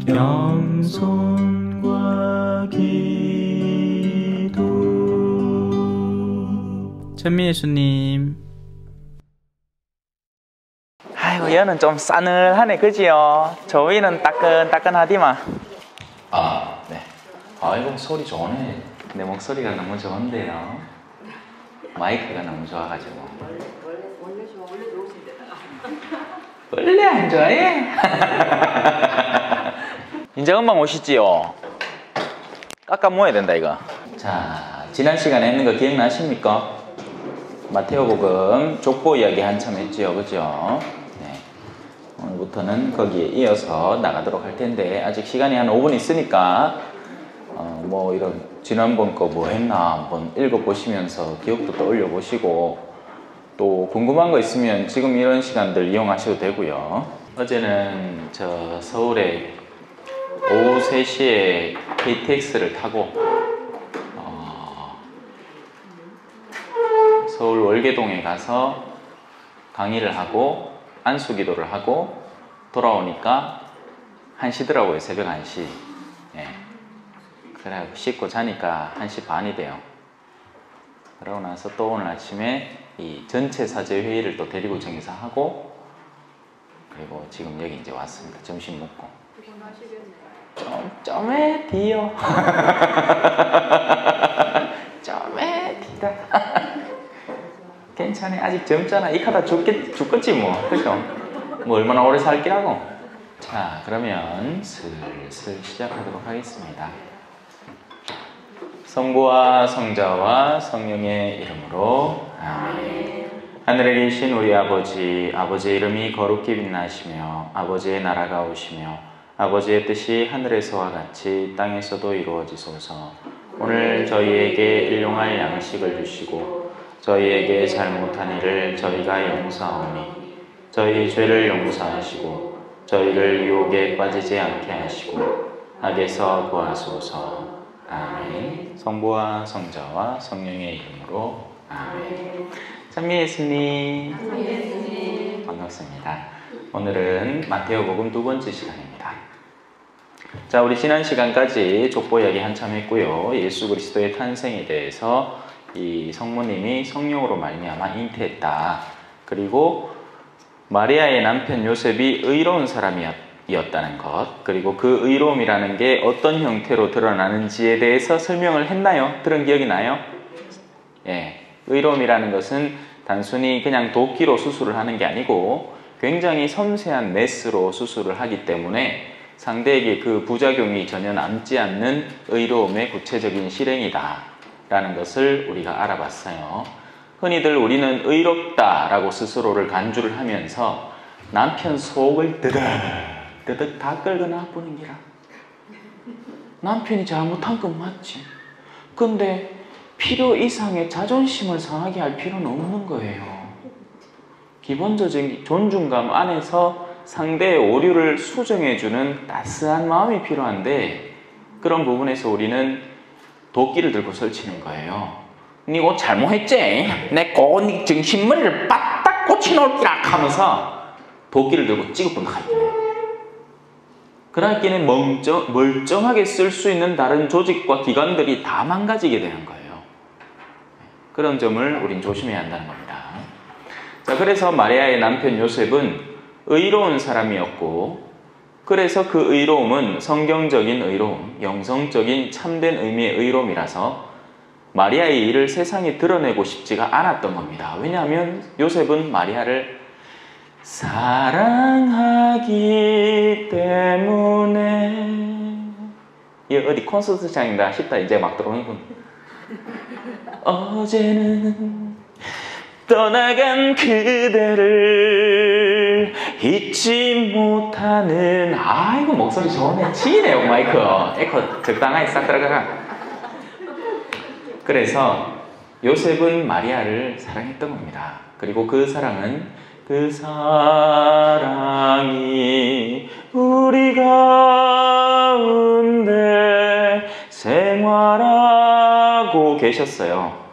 겸손과 기도. 천미 예수님. 아이고 얘는 좀 싸늘하네 그지요? 저 위는 따끈따끈하디만. 아 네. 아이고 소리 좋네. 내 목소리가 너무 좋은데요. 마이크가 너무 좋아가지고. 원래 좋아. 원래 좋으신데다가. 원래 안 좋아해? 이제 음악 오시지요? 깎아 모아야 된다 이거. 자, 지난 시간에 했는 거 기억나십니까? 마테오복음 족보 이야기 한참 했지요, 그죠? 네. 오늘부터는 거기에 이어서 나가도록 할 텐데 아직 시간이 한 5분 있으니까 뭐 이런 지난번 거 뭐 했나 한번 읽어보시면서 기억도 떠올려 보시고 또 궁금한 거 있으면 지금 이런 시간들 이용하셔도 되고요. 어제는 저 서울에 오후 3시에 KTX를 타고 서울 월계동에 가서 강의를 하고 안수기도를 하고 돌아오니까 1시더라고요. 새벽 1시. 예. 그래 씻고 자니까 1시 반이 돼요. 그러고 나서 또 오늘 아침에 이 전체 사제 회의를 또 대리구청에서 하고 그리고 지금 여기 이제 왔습니다. 점심 먹고. 좀에 뒤요. 좀에 뒤다. 괜찮아. 아직 젊잖아. 이카다 죽겠지 뭐. 그죠? 뭐 얼마나 오래 살기라고. 자, 그러면 슬슬 시작하도록 하겠습니다. 성부와 성자와 성령의 이름으로 아멘. 하늘에 계신 우리 아버지, 아버지의 이름이 거룩히 빛나시며 아버지의 나라가 오시며 아버지의 뜻이 하늘에서와 같이 땅에서도 이루어지소서. 오늘 저희에게 일용할 양식을 주시고 저희에게 잘못한 일을 저희가 용서하오니 저희 죄를 용서하시고 저희를 유혹에 빠지지 않게 하시고 악에서 구하소서. 아멘. 성부와 성자와 성령의 이름으로 아멘. 찬미 예수님. 반갑습니다. 오늘은 마테오복음 2번째 시간입니다. 자, 우리 지난 시간까지 족보 이야기 한참 했고요. 예수 그리스도의 탄생에 대해서 이 성모님이 성령으로 말미암아 잉태했다. 그리고 마리아의 남편 요셉이 의로운 사람이었다는 것, 그리고 그 의로움이라는 게 어떤 형태로 드러나는지에 대해서 설명을 했나요? 들은 기억이 나요? 예, 의로움이라는 것은 단순히 그냥 도끼로 수술을 하는 게 아니고 굉장히 섬세한 메스로 수술을 하기 때문에 상대에게 그 부작용이 전혀 남지 않는 의로움의 구체적인 실행이다 라는 것을 우리가 알아봤어요. 흔히들 우리는 의롭다라고 스스로를 간주를 하면서 남편 속을 뜨득 다 끌거나 보는 기라. 남편이 잘못한 건 맞지. 근데 필요 이상의 자존심을 상하게 할 필요는 없는 거예요. 기본적인 존중감 안에서 상대의 오류를 수정해주는 따스한 마음이 필요한데 그런 부분에서 우리는 도끼를 들고 설치는 거예요. 니 옷 잘못했지? 내 고니 정신머리를 빠딱 고치놓을기라 하면서 도끼를 들고 찌그분하게 돼. 그러기에는 멀쩡하게 쓸 수 있는 다른 조직과 기관들이 다 망가지게 되는 거예요. 그런 점을 우린 조심해야 한다는 겁니다. 자, 그래서 마리아의 남편 요셉은 의로운 사람이었고 그래서 그 의로움은 성경적인 의로움, 영성적인 참된 의미의 의로움이라서 마리아의 일을 세상에 드러내고 싶지가 않았던 겁니다. 왜냐하면 요셉은 마리아를 사랑하기 때문에. 이 어디 콘서트장인가 싶다. 이제 막 들어오는군. 어제는 떠나간 그대를 잊지 못하는. 아이고 목소리 좋네. 치네요 마이크. 에코 적당하게 싹 들어가. 그래서 요셉은 마리아를 사랑했던 겁니다. 그리고 그 사랑은 그 사랑이 우리 가운데 생활하고 계셨어요.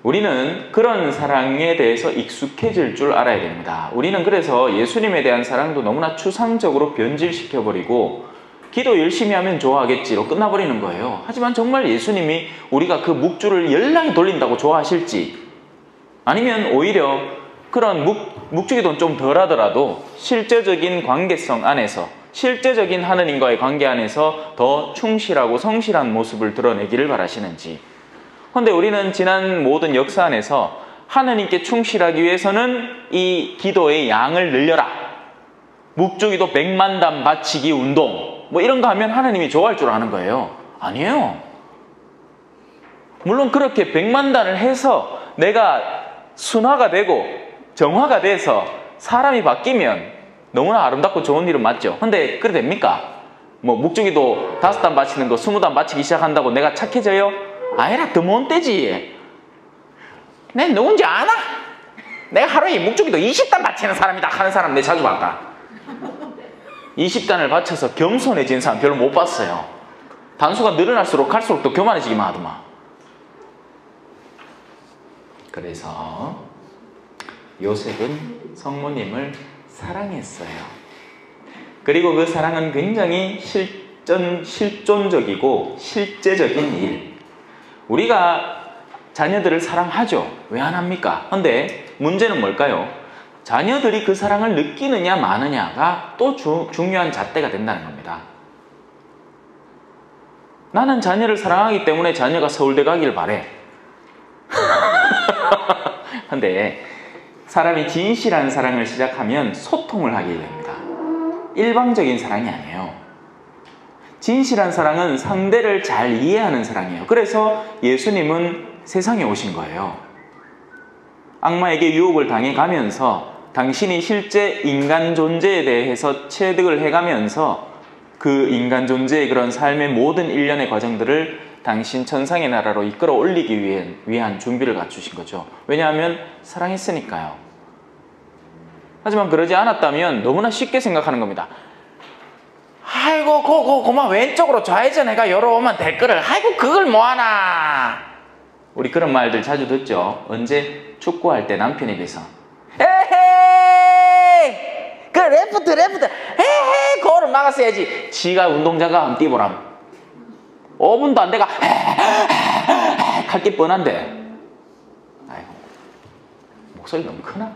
우리는 그런 사랑에 대해서 익숙해질 줄 알아야 됩니다. 우리는 그래서 예수님에 대한 사랑도 너무나 추상적으로 변질시켜버리고 기도 열심히 하면 좋아하겠지로 끝나버리는 거예요. 하지만 정말 예수님이 우리가 그 묵주를 열량히 돌린다고 좋아하실지, 아니면 오히려 그런 묵주기도는 좀 덜하더라도 실제적인 관계성 안에서, 실제적인 하느님과의 관계 안에서 더 충실하고 성실한 모습을 드러내기를 바라시는지. 그런데 우리는 지난 모든 역사 안에서 하느님께 충실하기 위해서는 이 기도의 양을 늘려라, 묵주기도 100만단 바치기 운동, 뭐 이런 거 하면 하느님이 좋아할 줄 아는 거예요. 아니에요. 물론 그렇게 100만단을 해서 내가 순화가 되고 정화가 돼서 사람이 바뀌면 너무나 아름답고 좋은 일은 맞죠. 근데 그래 됩니까? 뭐 묵주기도 5단 바치는 거 20단 바치기 시작한다고 내가 착해져요? 아니라 더 못 되지. 내 누군지 아나? 내가 하루에 묵주기도 20단 바치는 사람이다 하는 사람 내 자주 봤다. 20단을 바쳐서 겸손해진 사람 별로 못 봤어요. 단수가 늘어날수록 갈수록 더 교만해지기만 하더만. 그래서 요셉은 성모님을 사랑했어요. 그리고 그 사랑은 굉장히 실존적이고 실제적인 일. 우리가 자녀들을 사랑하죠. 왜 안 합니까? 근데 문제는 뭘까요? 자녀들이 그 사랑을 느끼느냐 마느냐가 또 중요한 잣대가 된다는 겁니다. 나는 자녀를 사랑하기 때문에 자녀가 서울대 가길 바래. 근데 사람이 진실한 사랑을 시작하면 소통을 하게 됩니다. 일방적인 사랑이 아니에요. 진실한 사랑은 상대를 잘 이해하는 사랑이에요. 그래서 예수님은 세상에 오신 거예요. 악마에게 유혹을 당해가면서 당신이 실제 인간 존재에 대해서 체득을 해가면서 그 인간 존재의 그런 삶의 모든 일련의 과정들을 당신 천상의 나라로 이끌어 올리기 위한 준비를 갖추신 거죠. 왜냐하면 사랑했으니까요. 하지만 그러지 않았다면 너무나 쉽게 생각하는 겁니다. 아이고 고마 왼쪽으로 좌회전해가 열어오면 댓글을 아이고 그걸 뭐하나. 우리 그런 말들 자주 듣죠. 언제? 축구할 때 남편에 비해서 에헤이 그 레프트 에헤이 그거를 막았어야지. 지가 운동장가 한번 뛰보람 5분도 안 돼가 갈게 뻔한데. 아이고 목소리 너무 크나?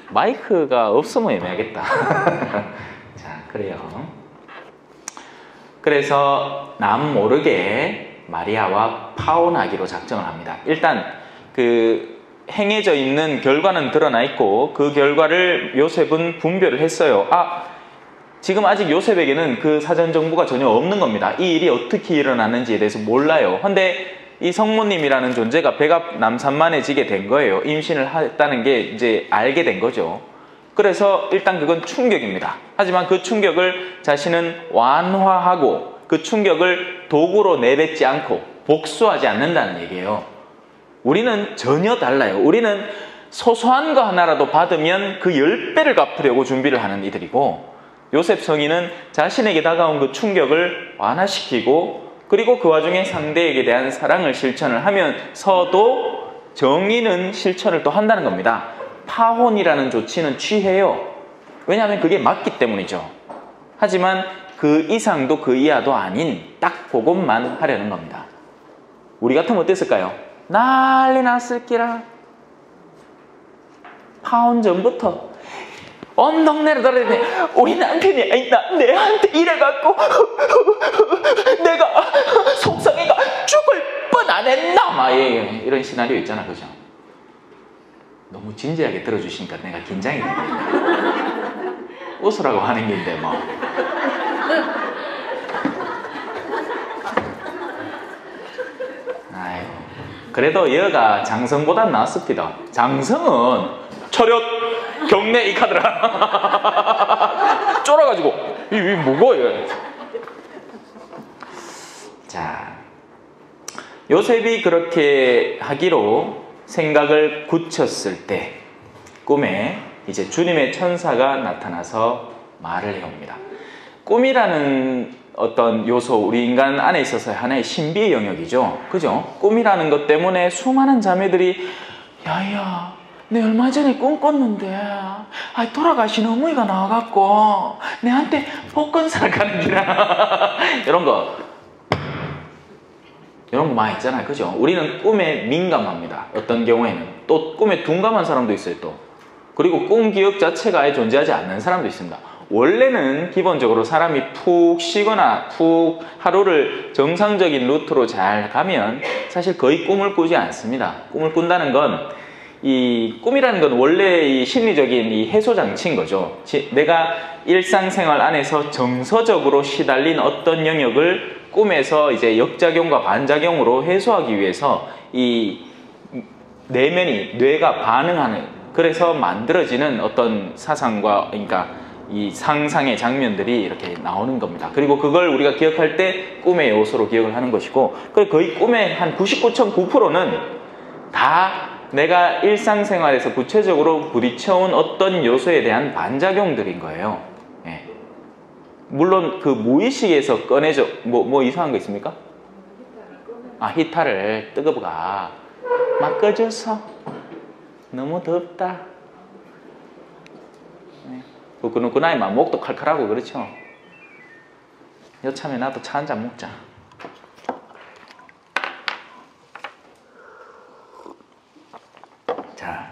마이크가 없으면 애매하겠다. 자, 그래요. 그래서 남 모르게 마리아와 파혼하기로 작정을 합니다. 일단 그 행해져 있는 결과는 드러나 있고 그 결과를 요셉은 분별을 했어요. 지금 아직 요셉에게는 그 사전 정보가 전혀 없는 겁니다. 이 일이 어떻게 일어났는지에 대해서 몰라요. 근데 이 성모님이라는 존재가 배가 남산만해지게 된 거예요. 임신을 했다는 게 이제 알게 된 거죠. 그래서 일단 그건 충격입니다. 하지만 그 충격을 자신은 완화하고 그 충격을 도구로 내뱉지 않고 복수하지 않는다는 얘기예요. 우리는 전혀 달라요. 우리는 소소한 거 하나라도 받으면 그 10배를 갚으려고 준비를 하는 이들이고, 요셉 성인은 자신에게 다가온 그 충격을 완화시키고 그리고 그 와중에 상대에게 대한 사랑을 실천을 하면서도 정의는 실천을 또 한다는 겁니다. 파혼이라는 조치는 취해요. 왜냐하면 그게 맞기 때문이죠. 하지만 그 이상도 그 이하도 아닌 딱 그것만 하려는 겁니다. 우리 같으면 어땠을까요? 난리 났을 기라. 파혼 전부터 온 동네를 돌아다니는데 우리 남편이 내한테 이래갖고 내가 속상해가 죽을 뻔 안 했나 막 이런 시나리오 있잖아, 그죠? 너무 진지하게 들어주시니까 내가 긴장이 돼. 웃으라고 하는 긴데 뭐. 아이고, 그래도 여가 장성보단 낫습니다. 장성은 철ött 경례 이 카드라 쫄아가지고 이 뭐고 얘. 자, 요셉이 그렇게 하기로 생각을 굳혔을 때 꿈에 이제 주님의 천사가 나타나서 말을 해옵니다. 꿈이라는 어떤 요소, 우리 인간 안에 있어서 하나의 신비의 영역이죠. 그죠? 꿈이라는 것 때문에 수많은 자매들이 야야 내 얼마 전에 꿈 꿨는데 돌아가신 어머니가 나와갖고 내한테 복권사를 가는 기라. 이런 거 많이 있잖아요. 그죠? 우리는 꿈에 민감합니다. 어떤 경우에는. 또 꿈에 둔감한 사람도 있어요. 또. 그리고 꿈 기억 자체가 아예 존재하지 않는 사람도 있습니다. 원래는 기본적으로 사람이 푹 쉬거나 푹 하루를 정상적인 루트로 잘 가면 사실 거의 꿈을 꾸지 않습니다. 꿈을 꾼다는 건, 이 꿈이라는 건 원래 이 심리적인 이 해소 장치인 거죠. 내가 일상생활 안에서 정서적으로 시달린 어떤 영역을 꿈에서 이제 역작용과 반작용으로 해소하기 위해서 이 내면이, 뇌가 반응하는, 그래서 만들어지는 어떤 사상과, 그러니까 이 상상의 장면들이 이렇게 나오는 겁니다. 그리고 그걸 우리가 기억할 때 꿈의 요소로 기억을 하는 것이고, 거의 꿈의 한 99.9%는 다 내가 일상생활에서 구체적으로 부딪혀온 어떤 요소에 대한 반작용들인 거예요. 예. 물론 그 무의식에서 꺼내져, 뭐 이상한 거 있습니까? 히타를 뜨거워가 막 꺼져서 너무 덥다. 그 나이 막 목도 칼칼하고 그렇죠. 여참에 나도 차 한잔 먹자. 자,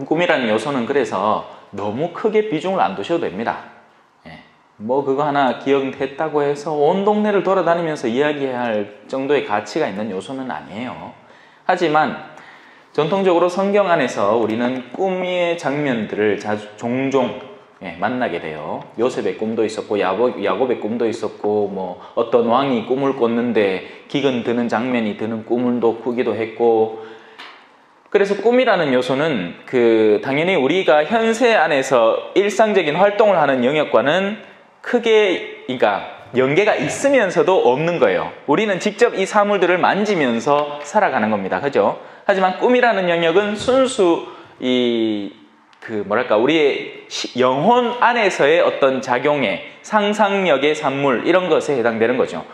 꿈이라는 요소는 그래서 너무 크게 비중을 안 두셔도 됩니다. 예. 뭐 그거 하나 기억했다고 해서 온 동네를 돌아다니면서 이야기할 정도의 가치가 있는 요소는 아니에요. 하지만 전통적으로 성경 안에서 우리는 꿈의 장면들을 종종 만나게 돼요. 요셉의 꿈도 있었고 야곱의 꿈도 있었고, 뭐 어떤 왕이 꿈을 꿨는데 기근 드는 장면이 드는 꿈을도 꾸기도 했고. 그래서 꿈이라는 요소는 당연히 우리가 현세 안에서 일상적인 활동을 하는 영역과는 크게, 그러니까 연계가 있으면서도 없는 거예요. 우리는 직접 이 사물들을 만지면서 살아가는 겁니다. 그죠? 하지만 꿈이라는 영역은 순수 우리의 영혼 안에서의 어떤 작용의 상상력의 산물, 이런 것에 해당되는 거죠.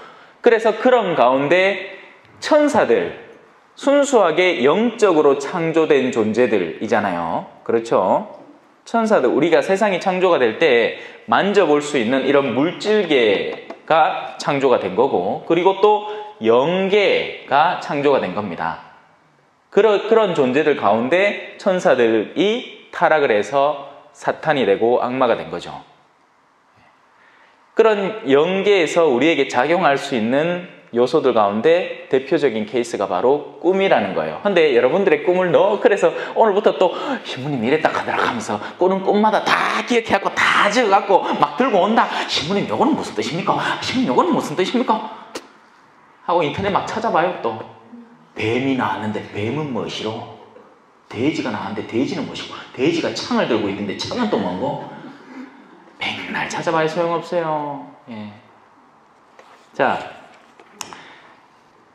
그래서 그런 가운데 천사들, 순수하게 영적으로 창조된 존재들이잖아요. 그렇죠? 천사들, 우리가 세상이 창조가 될 때 만져볼 수 있는 이런 물질계가 창조가 된 거고, 그리고 또 영계가 창조가 된 겁니다. 그런 존재들 가운데 천사들이 타락을 해서 사탄이 되고 악마가 된 거죠. 그런 영계에서 우리에게 작용할 수 있는 요소들 가운데 대표적인 케이스가 바로 꿈이라는 거예요. 근데 여러분들의 꿈을 그래서 오늘부터 또 신부님 이랬다 하더라 하면서 꾸는 꿈마다 다 기억해갖고 다 적어갖고 막 들고 온다. 신부님 요거는 무슨 뜻입니까? 신부님 요거는 무슨 뜻입니까? 하고 인터넷 막 찾아봐요. 또 뱀이 나왔는데 뱀은 무엇이로? 돼지가 나왔는데 돼지는 무엇이고? 돼지가 창을 들고 있는데 창은 또 뭐고? 맨날 찾아봐야 소용없어요. 예. 자,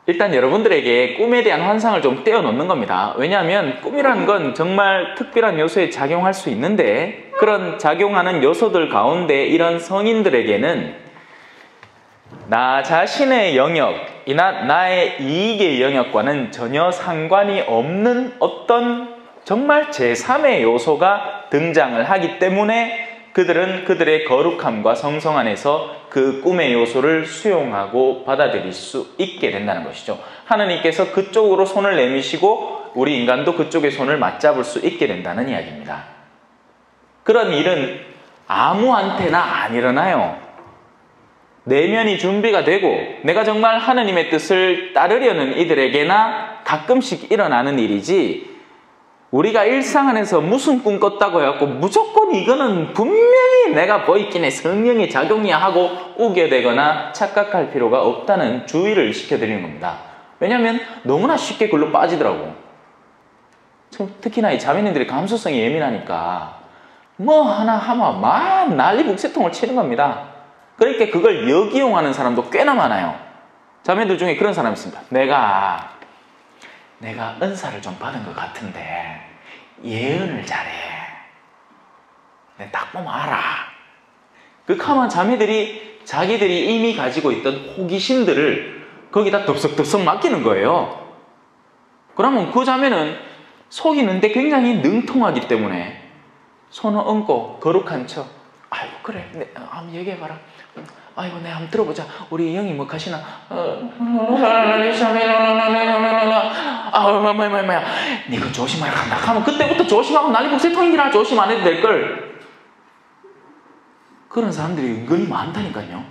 일단 여러분들에게 꿈에 대한 환상을 좀 떼어놓는 겁니다. 왜냐하면 꿈이라는 건 정말 특별한 요소에 작용할 수 있는데, 그런 작용하는 요소들 가운데 이런 성인들에게는 나 자신의 영역이나 나의 이익의 영역과는 전혀 상관이 없는 어떤 정말 제3의 요소가 등장을 하기 때문에 그들은 그들의 거룩함과 성성 안에서 그 꿈의 요소를 수용하고 받아들일 수 있게 된다는 것이죠. 하느님께서 그쪽으로 손을 내미시고 우리 인간도 그쪽에 손을 맞잡을 수 있게 된다는 이야기입니다. 그런 일은 아무한테나 안 일어나요. 내면이 준비가 되고 내가 정말 하느님의 뜻을 따르려는 이들에게나 가끔씩 일어나는 일이지, 우리가 일상 안에서 무슨 꿈 꿨다고 해갖고 무조건 이거는 분명히 내가 보이긴해 성령의 작용이야 하고 우겨대거나 착각할 필요가 없다는 주의를 시켜드리는 겁니다. 왜냐하면 너무나 쉽게 글로 빠지더라고. 특히나 이 자매님들이 감수성이 예민하니까 뭐 하나 하면 막 난리 북새통을 치는 겁니다. 그러니까 그걸 역이용하는 사람도 꽤나 많아요. 자매들 중에 그런 사람이 있습니다. 내가 은사를 좀 받은 것 같은데 예언을 잘해. 내가 딱 보면 알아. 하면 자매들이 자기들이 이미 가지고 있던 호기심들을 거기다 덥석덥석 맡기는 거예요. 그러면 그 자매는 속이는데 굉장히 능통하기 때문에 손을 얹고 거룩한 척, 아이고 그래, 한번 얘기해봐라. 아이고 내 한번 들어보자. 우리 영이 뭐 가시나? 뭐야. 니그 조심하라 한다 하면 그때부터 조심하고 난리 북새통이라 조심 안 해도 될걸. 그런 사람들이 은근히 많다니까요.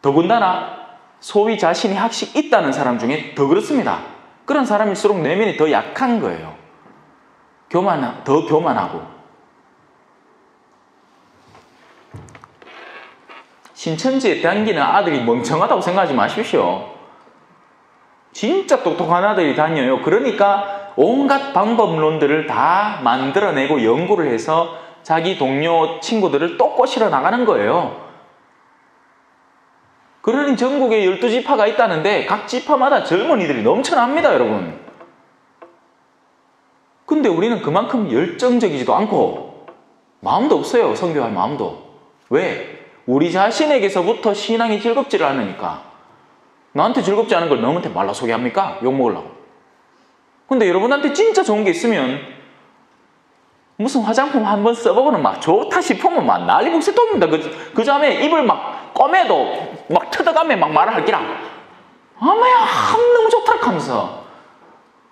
더군다나 소위 자신이 학식 있다는 사람 중에 더 그렇습니다. 그런 사람일수록 내면이 더 약한 거예요. 더 교만하고. 신천지에 당기는 아들이 멍청하다고 생각하지 마십시오. 진짜 똑똑한 아들이 다녀요. 그러니까 온갖 방법론들을 다 만들어내고 연구를 해서 자기 동료 친구들을 또 꼬시러 나가는 거예요. 그러니 전국에 12지파가 있다는데 각 지파마다 젊은이들이 넘쳐납니다, 여러분. 근데 우리는 그만큼 열정적이지도 않고 마음도 없어요, 선교할 마음도. 왜? 우리 자신에게서부터 신앙이 즐겁지를 않으니까. 나한테 즐겁지 않은 걸 너한테 말라 소개합니까? 욕먹으려고. 근데 여러분한테 진짜 좋은 게 있으면 무슨 화장품 한번 써보고는 막 좋다 싶으면 막 난리 북새통입니다. 그 다음에 입을 막 꺼매도 막 터득하며 막 말을 할기라. 아마야 너무 좋다 하면서.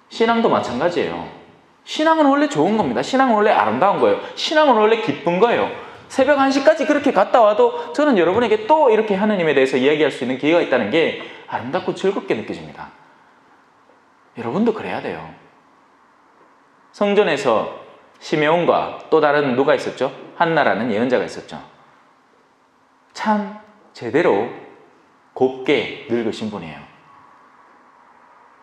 신앙도 마찬가지예요. 신앙은 원래 좋은 겁니다. 신앙은 원래 아름다운 거예요. 신앙은 원래 기쁜 거예요. 새벽 1시까지 그렇게 갔다 와도 저는 여러분에게 또 이렇게 하느님에 대해서 이야기할 수 있는 기회가 있다는 게 아름답고 즐겁게 느껴집니다. 여러분도 그래야 돼요. 성전에서 시메온과 또 다른 누가 있었죠? 한나라는 예언자가 있었죠. 참 제대로 곱게 늙으신 분이에요.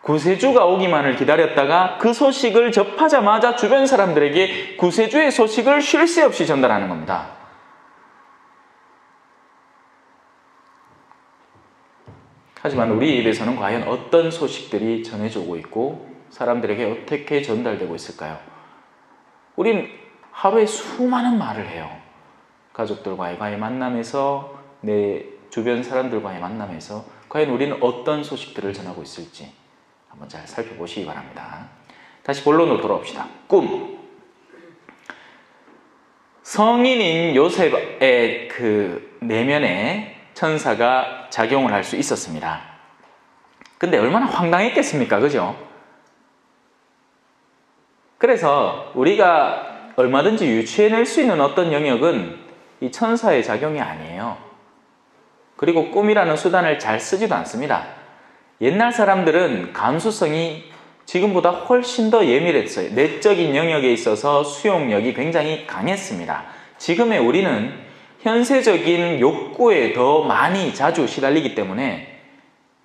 구세주가 오기만을 기다렸다가 그 소식을 접하자마자 주변 사람들에게 구세주의 소식을 쉴 새 없이 전달하는 겁니다. 하지만 우리 입에서는 과연 어떤 소식들이 전해지고 있고 사람들에게 어떻게 전달되고 있을까요? 우린 하루에 수많은 말을 해요. 가족들과의 만남에서, 내 주변 사람들과의 만남에서 과연 우리는 어떤 소식들을 전하고 있을지 한번 잘 살펴보시기 바랍니다. 다시 본론으로 돌아옵시다. 꿈. 성인인 요셉의 그 내면에 천사가 작용을 할 수 있었습니다. 근데 얼마나 황당했겠습니까? 그죠? 그래서 우리가 얼마든지 유추해낼 수 있는 어떤 영역은 이 천사의 작용이 아니에요. 그리고 꿈이라는 수단을 잘 쓰지도 않습니다. 옛날 사람들은 감수성이 지금보다 훨씬 더 예민했어요. 내적인 영역에 있어서 수용력이 굉장히 강했습니다. 지금의 우리는 현세적인 욕구에 더 많이 자주 시달리기 때문에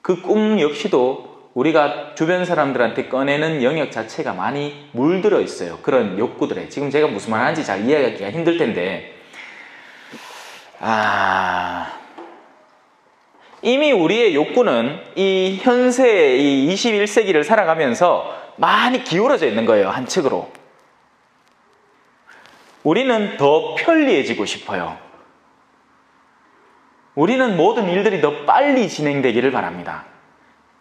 그 꿈 역시도 우리가 주변 사람들한테 꺼내는 영역 자체가 많이 물들어 있어요. 그런 욕구들에. 지금 제가 무슨 말 하는지 잘 이해하기가 힘들 텐데 이미 우리의 욕구는 이 현세의 이 21세기를 살아가면서 많이 기울어져 있는 거예요. 한측으로. 우리는 더 편리해지고 싶어요. 우리는 모든 일들이 더 빨리 진행되기를 바랍니다.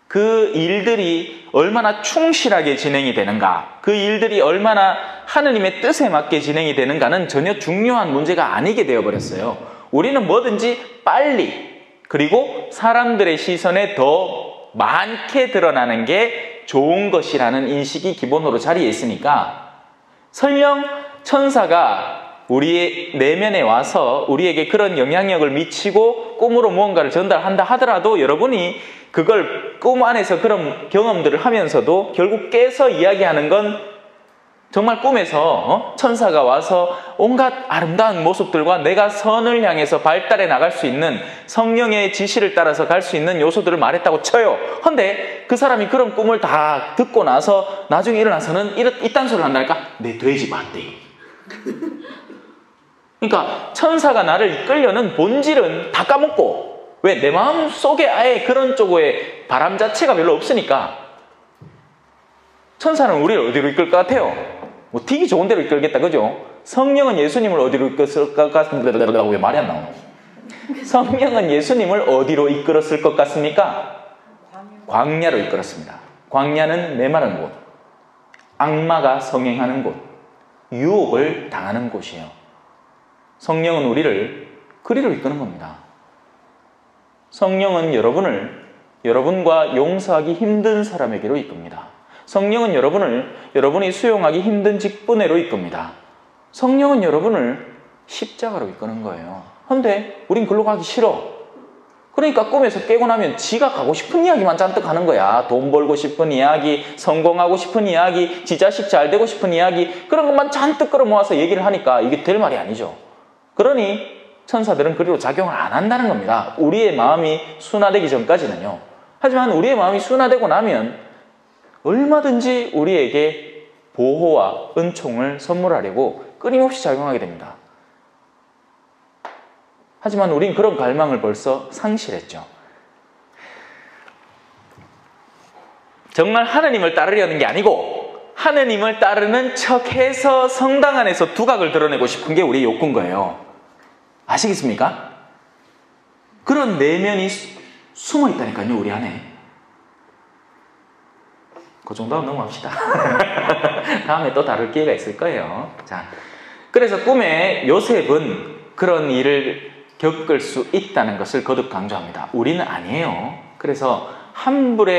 그 일들이 얼마나 충실하게 진행이 되는가, 그 일들이 얼마나 하느님의 뜻에 맞게 진행이 되는가는 전혀 중요한 문제가 아니게 되어버렸어요. 우리는 뭐든지 빨리, 그리고 사람들의 시선에 더 많게 드러나는 게 좋은 것이라는 인식이 기본으로 자리에 있으니까 설령 천사가 우리의 내면에 와서 우리에게 그런 영향력을 미치고 꿈으로 무언가를 전달한다 하더라도 여러분이 그걸 꿈 안에서 그런 경험들을 하면서도 결국 깨서 이야기하는 건 정말 꿈에서 천사가 와서 온갖 아름다운 모습들과 내가 선을 향해서 발달해 나갈 수 있는 성령의 지시를 따라서 갈 수 있는 요소들을 말했다고 쳐요. 근데 그 사람이 그런 꿈을 다 듣고 나서 나중에 일어나서는 이딴 소리를 한다니까? 내 돼지 봤대. 그러니까 천사가 나를 이끌려는 본질은 다 까먹고, 왜? 내 마음 속에 아예 그런 쪽의 바람 자체가 별로 없으니까. 천사는 우리를 어디로 이끌 것 같아요? 뭐 되게 좋은 데로 이끌겠다, 그죠? 성령은 예수님을 어디로 이끌었을 것 같습니까? 왜 말이 안 나오노? 성령은 예수님을 어디로 이끌었을 것 같습니까? 광야로 이끌었습니다. 광야는 메마른 곳. 악마가 성행하는 곳, 유혹을 당하는 곳이에요. 성령은 우리를 그리로 이끄는 겁니다. 성령은 여러분과 용서하기 힘든 사람에게로 이끕니다. 성령은 여러분이 수용하기 힘든 직분에로 이끕니다. 성령은 여러분을 십자가로 이끄는 거예요. 그런데 우린 글로 가기 싫어. 그러니까 꿈에서 깨고 나면 지가 가고 싶은 이야기만 잔뜩 하는 거야. 돈 벌고 싶은 이야기, 성공하고 싶은 이야기, 지 자식 잘 되고 싶은 이야기, 그런 것만 잔뜩 끌어모아서 얘기를 하니까 이게 될 말이 아니죠. 그러니 천사들은 그리로 작용을 안 한다는 겁니다. 우리의 마음이 순화되기 전까지는요. 하지만 우리의 마음이 순화되고 나면 얼마든지 우리에게 보호와 은총을 선물하려고 끊임없이 작용하게 됩니다. 하지만 우린 그런 갈망을 벌써 상실했죠. 정말 하느님을 따르려는 게 아니고 하느님을 따르는 척해서 성당 안에서 두각을 드러내고 싶은 게 우리의 욕구인 거예요. 아시겠습니까? 그런 내면이 숨어 있다니까요, 우리 안에. 그 정도 하면 넘어갑시다. 다음에 또 다룰 기회가 있을 거예요. 자, 그래서 꿈에 요셉은 그런 일을 겪을 수 있다는 것을 거듭 강조합니다. 우리는 아니에요. 그래서 함부로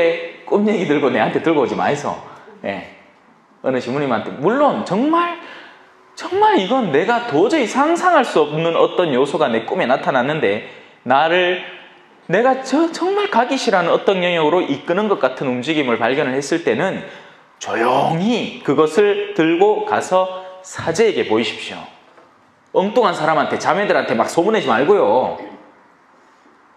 꿈 얘기 들고 내한테 들고 오지 마이소. 예. 어느 시부님한테 물론 정말 이건 내가 도저히 상상할 수 없는 어떤 요소가 내 꿈에 나타났는데 내가 정말 가기 싫어하는 어떤 영역으로 이끄는 것 같은 움직임을 발견을 했을 때는 조용히 그것을 들고 가서 사제에게 보이십시오. 엉뚱한 사람한테, 자매들한테 막 소문내지 말고요.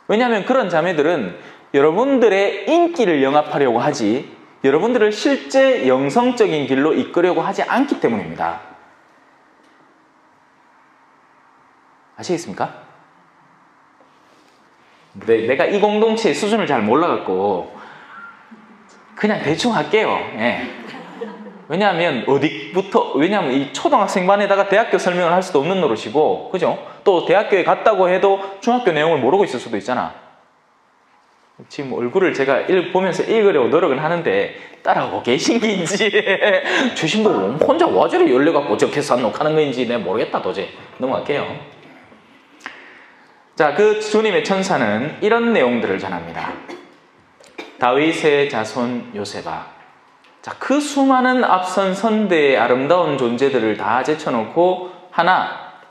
왜냐하면 그런 자매들은 여러분들의 인기를 영합하려고 하지 여러분들을 실제 영성적인 길로 이끌려고 하지 않기 때문입니다. 아시겠습니까? 내가 이 공동체의 수준을 잘 몰라갖고 그냥 대충 할게요. 예. 왜냐하면 이 초등학생 반에다가 대학교 설명을 할 수도 없는 노릇이고, 그죠? 또 대학교에 갔다고 해도 중학교 내용을 모르고 있을 수도 있잖아. 지금 얼굴을 제가 보면서 읽으려고 노력을 하는데 따라오고 계신 게인지 주심도 혼자 와저리 열려갖고 적해서 녹화하는 거인지 내가 모르겠다. 도저히 넘어갈게요. 자, 그 주님의 천사는 이런 내용들을 전합니다. 다윗의 자손 요셉아, 자, 그 수많은 앞선 선대의 아름다운 존재들을 다 제쳐놓고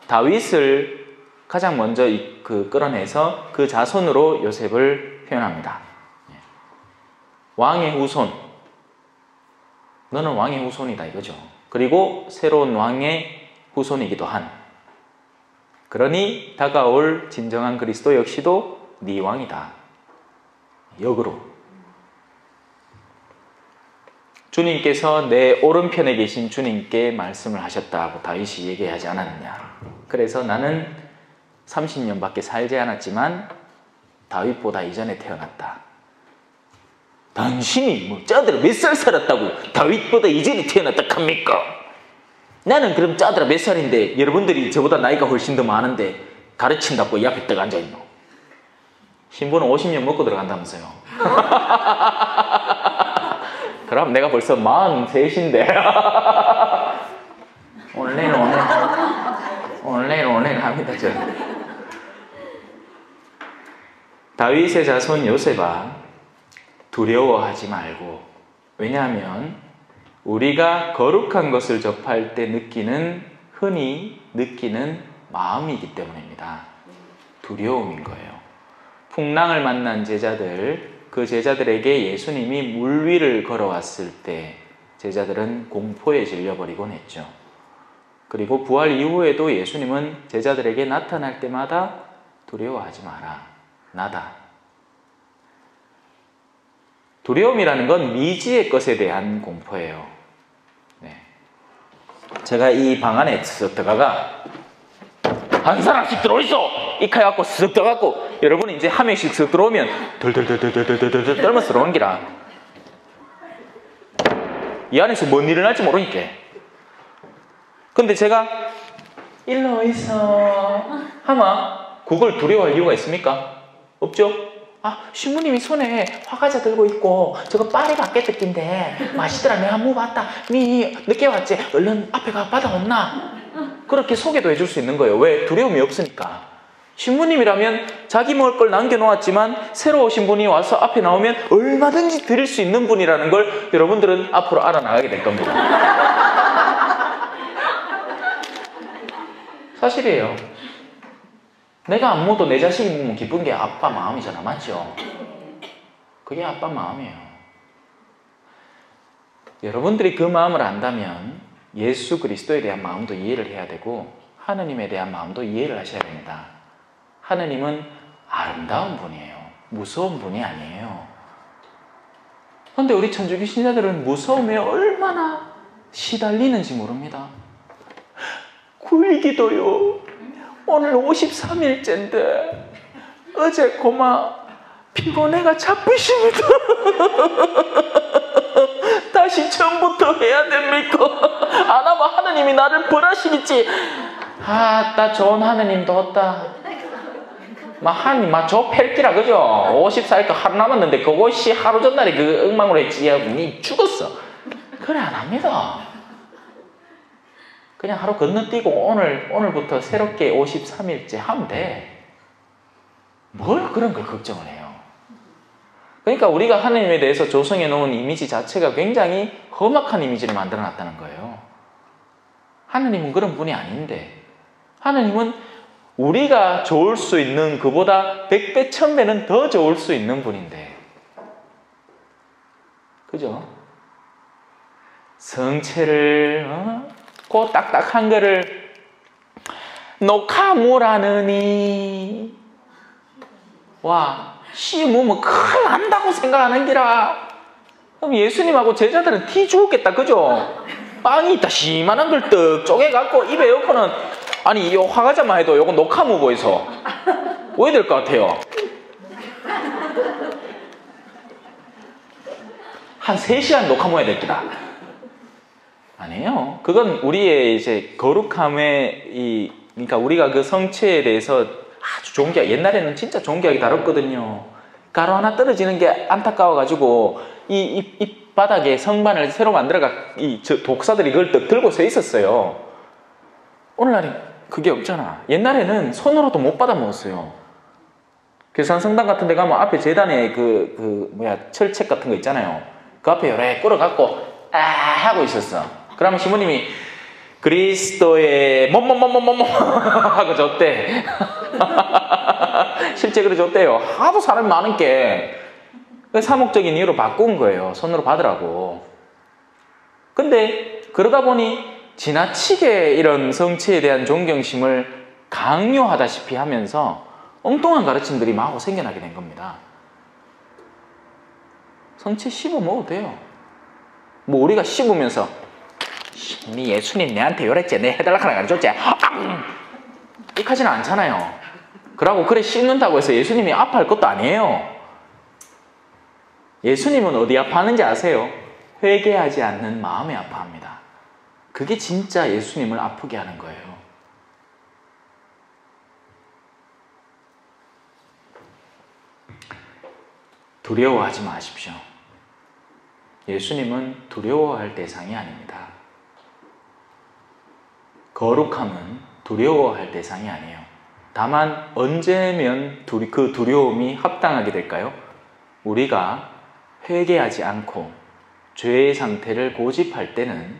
다윗을 가장 먼저 끌어내서 그 자손으로 요셉을 표현합니다. 왕의 후손, 너는 왕의 후손이다 이거죠. 그리고 새로운 왕의 후손이기도 한, 그러니 다가올 진정한 그리스도 역시도 네 왕이다. 역으로 주님께서 내 오른편에 계신 주님께 말씀을 하셨다고 다윗이 얘기하지 않았느냐. 그래서 나는 30년밖에 살지 않았지만 다윗보다 이전에 태어났다. 당신이 짜들아 몇 살 살았다고 다윗보다 이전에 태어났다 합니까? 나는 그럼 짜들아 몇 살인데 여러분들이 저보다 나이가 훨씬 더 많은데 가르친다고 이 앞에 딱 앉아있노. 신부는 50년 먹고 들어간다면서요. 그럼 내가 벌써 43인데 오늘 합니다. 저 다윗의 자손 요셉아, 두려워하지 말고. 왜냐하면 우리가 거룩한 것을 접할 때 흔히 느끼는 마음이기 때문입니다. 두려움인 거예요. 풍랑을 만난 제자들, 그 제자들에게 예수님이 물 위를 걸어왔을 때 제자들은 공포에 질려버리곤 했죠. 그리고 부활 이후에도 예수님은 제자들에게 나타날 때마다 두려워하지 마라. 나다. 두려움이라는 건 미지의 것에 대한 공포예요. 네. 제가 이 방 안에 쓱 들어가가 한 사람씩 들어있어! 이카 해갖고 쓱 들어가고 여러분이 이제 한 명씩 쓱 들어오면 덜덜덜덜덜덜덜 떨면서 들어오는 기라. 이 안에서 뭔 일을 할지 모르니까. 근데 제가 일로 있어 하면 그걸 두려워할 이유가 있습니까? 없죠? 신부님이 손에 화과자 들고 있고 저거 파리바게뜨 뜯긴데 맛있더라. 내가 한번 봤다. 니 늦게 왔지? 얼른 앞에 가 받아온나? 그렇게 소개도 해줄 수 있는 거예요. 왜? 두려움이 없으니까. 신부님이라면 자기 먹을 걸 남겨놓았지만 새로 오신 분이 와서 앞에 나오면 얼마든지 드릴 수 있는 분이라는 걸 여러분들은 앞으로 알아나가게 될 겁니다. 사실이에요. 내가 안 먹어도 내 자식이 먹으면 기쁜 게 아빠 마음이잖아. 맞죠? 그게 아빠 마음이에요. 여러분들이 그 마음을 안다면 예수 그리스도에 대한 마음도 이해를 해야 되고 하느님에 대한 마음도 이해를 하셔야 됩니다. 하느님은 아름다운 분이에요. 무서운 분이 아니에요. 그런데 우리 천주교 신자들은 무서움에 얼마나 시달리는지 모릅니다. 9.1기도요. 오늘 53일째인데 어제 고마 피곤해가 잡히십니다. 다시 처음부터 해야 됩니까? 안 하면 하느님이 나를 벌하시겠지. 나 좋은 하느님도 없다. 하느님 저 팰기라 그죠? 54일 하루 남았는데 그것이 하루 전날에 그 엉망으로 했지. 니 죽었어. 그래 안 합니다. 그냥 하루 건너뛰고 오늘부터 새롭게 53일째 하면 돼. 뭘 그런 걸 걱정을 해요. 그러니까 우리가 하느님에 대해서 조성해 놓은 이미지 자체가 굉장히 험악한 이미지를 만들어 놨다는 거예요. 하느님은 그런 분이 아닌데, 하느님은 우리가 좋을 수 있는 그보다 100배, 1000배는 더 좋을 수 있는 분인데, 그죠? 성체를 그 딱딱한 거를 녹화무라느니 씌우면 큰일 난다고 생각하는 기라. 그럼 예수님하고 제자들은 티 죽었겠다. 그죠? 빵이 있다 시만한 걸 떡 쪼개갖고 입에 넣고는 이 화과자만 해도 요거 녹화무 보이소. 왜 될 것 같아요? 한 3시간 녹화무 해야 될 기라. 아니에요. 그건 우리의 이제 거룩함의 그러니까 우리가 그 성체에 대해서 아주 존귀하게, 옛날에는 진짜 존귀하게 다뤘거든요. 가루 하나 떨어지는 게 안타까워가지고 이 바닥에 성반을 새로 만들어가 독사들이 이걸 들고 서 있었어요. 오늘날은 그게 없잖아. 옛날에는 손으로도 못 받아 먹었어요. 괴산성당 같은 데 가면 앞에 재단에 철책 같은 거 있잖아요. 그 앞에 요래 끌어갖고 하고 있었어. 그러면 신부님이 그리스도의 뭐뭐뭐뭐뭐 하고 줬대. 실제 그래 줬대요. 하도 사람이 많은 게 사목적인 이유로 바꾼 거예요. 손으로 받으라고. 근데 그러다 보니 지나치게 이런 성체에 대한 존경심을 강요하다시피 하면서 엉뚱한 가르침들이 마구 생겨나게 된 겁니다. 성체 씹어 먹어도 돼요. 우리가 씹으면서 니 예수님 내한테 요랬지, 내 해달라 하라 가르쳤지, 이렇게 하지는 않잖아요. 그러고 그래 씹는다고 해서 예수님이 아파할 것도 아니에요. 예수님은 어디 아파하는지 아세요? 회개하지 않는 마음에 아파합니다. 그게 진짜 예수님을 아프게 하는 거예요. 두려워하지 마십시오. 예수님은 두려워할 대상이 아닙니다. 거룩함은 두려워할 대상이 아니에요. 다만 언제면 그 두려움이 합당하게 될까요? 우리가 회개하지 않고 죄의 상태를 고집할 때는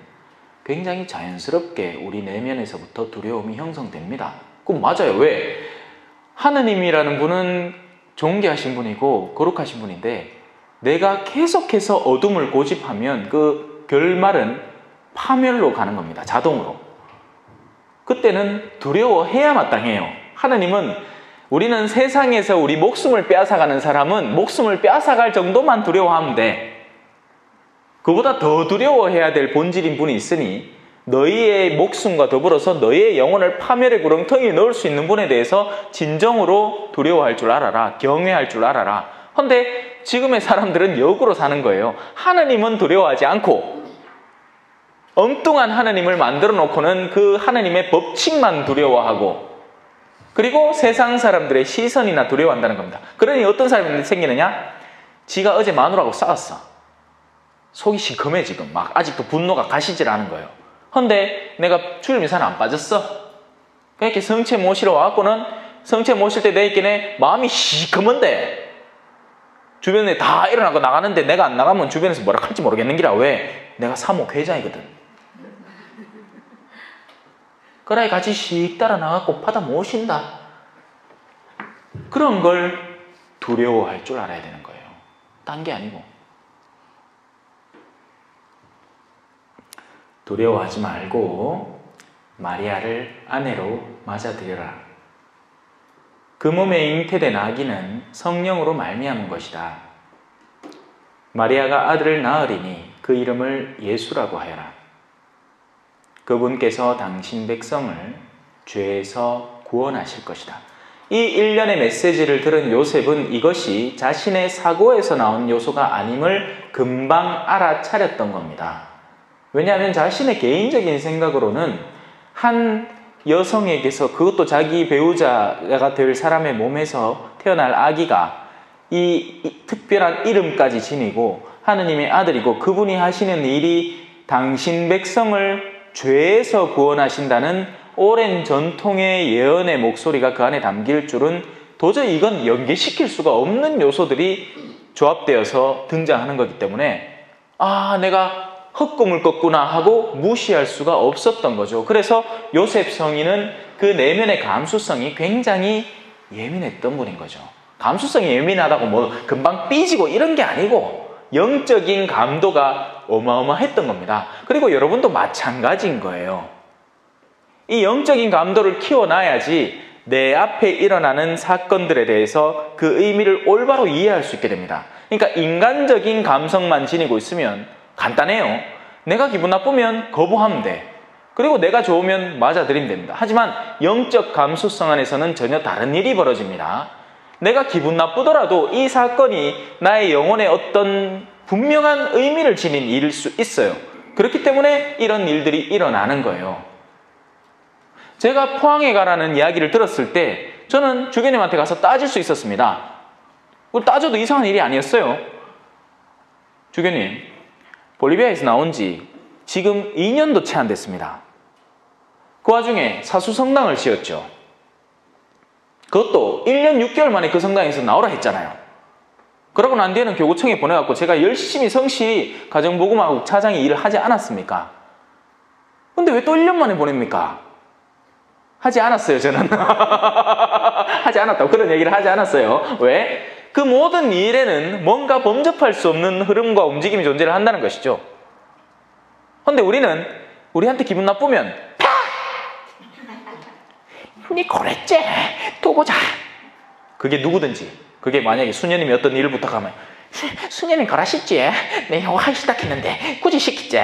굉장히 자연스럽게 우리 내면에서부터 두려움이 형성됩니다. 그럼 맞아요. 왜? 하느님이라는 분은 존귀하신 분이고 거룩하신 분인데 내가 계속해서 어둠을 고집하면 그 결말은 파멸로 가는 겁니다. 자동으로. 그때는 두려워해야 마땅해요. 하느님은 우리는 세상에서 우리 목숨을 빼앗아가는 사람은 목숨을 빼앗아갈 정도만 두려워하면 돼. 그보다 더 두려워해야 될 본질인 분이 있으니 너희의 목숨과 더불어서 너희의 영혼을 파멸의 구렁텅이에 넣을 수 있는 분에 대해서 진정으로 두려워할 줄 알아라. 경외할 줄 알아라. 그런데 지금의 사람들은 역으로 사는 거예요. 하느님은 두려워하지 않고 엉뚱한 하느님을 만들어 놓고는 그 하느님의 법칙만 두려워하고 그리고 세상 사람들의 시선이나 두려워한다는 겁니다. 그러니 어떤 사람이 생기느냐? 지가 어제 마누라하고 싸웠어. 속이 시커매 지금. 막 아직도 분노가 가시질 않은 거예요. 근데 내가 주일미사는 안 빠졌어. 이렇게 성체 모시러 와갖고는 성체 모실 때 내 있기에 마음이 시커먼데 주변에 다 일어나고 나가는데 내가 안 나가면 주변에서 뭐라 할지 모르겠는기라. 왜? 내가 사목회장이거든. 그래 같이 씩 따라 나가고 받아 모신다. 그런 걸 두려워할 줄 알아야 되는 거예요. 딴 게 아니고. 두려워하지 말고 마리아를 아내로 맞아들여라. 그 몸에 잉태된 아기는 성령으로 말미암은 것이다. 마리아가 아들을 낳으리니 그 이름을 예수라고 하여라. 그분께서 당신 백성을 죄에서 구원하실 것이다. 이 일련의 메시지를 들은 요셉은 이것이 자신의 사고에서 나온 요소가 아님을 금방 알아차렸던 겁니다. 왜냐하면 자신의 개인적인 생각으로는 한 여성에게서, 그것도 자기 배우자가 될 사람의 몸에서 태어날 아기가 이 특별한 이름까지 지니고 하느님의 아들이고 그분이 하시는 일이 당신 백성을 죄에서 구원하신다는 오랜 전통의 예언의 목소리가 그 안에 담길 줄은 도저히 이건 연계시킬 수가 없는 요소들이 조합되어서 등장하는 거기 때문에 내가 헛꿈을 꿨구나 하고 무시할 수가 없었던 거죠. 그래서 요셉 성인은 그 내면의 감수성이 굉장히 예민했던 분인 거죠. 감수성이 예민하다고 뭐 금방 삐지고 이런 게 아니고 영적인 감도가 어마어마했던 겁니다. 그리고 여러분도 마찬가지인 거예요. 이 영적인 감도를 키워놔야지 내 앞에 일어나는 사건들에 대해서 그 의미를 올바로 이해할 수 있게 됩니다. 그러니까 인간적인 감성만 지니고 있으면 간단해요. 내가 기분 나쁘면 거부하면 돼. 그리고 내가 좋으면 맞아들이면 됩니다. 하지만 영적 감수성 안에서는 전혀 다른 일이 벌어집니다. 내가 기분 나쁘더라도 이 사건이 나의 영혼에 어떤 분명한 의미를 지닌 일일 수 있어요. 그렇기 때문에 이런 일들이 일어나는 거예요. 제가 포항에 가라는 이야기를 들었을 때 저는 주교님한테 가서 따질 수 있었습니다. 따져도 이상한 일이 아니었어요. 주교님, 볼리비아에서 나온 지 지금 2년도 채 안 됐습니다. 그 와중에 사수성당을 지었죠. 그것도 1년 6개월 만에 그 성당에서 나오라 했잖아요. 그러고 난 뒤에는 교구청에 보내갖고 제가 열심히 성실히 가정복음하고 차장이 일을 하지 않았습니까? 근데 왜 또 1년 만에 보냅니까? 하지 않았어요, 저는. 하지 않았다고. 그런 얘기를 하지 않았어요. 왜? 그 모든 일에는 뭔가 범접할 수 없는 흐름과 움직임이 존재를 한다는 것이죠. 근데 우리는 우리한테 기분 나쁘면 팍! 니 그랬지? 또 보자. 그게 누구든지. 그게 만약에 수녀님이 어떤 일을 부탁하면 수녀님 그러시지? 내 이거 하기 시작했는데 굳이 시키지?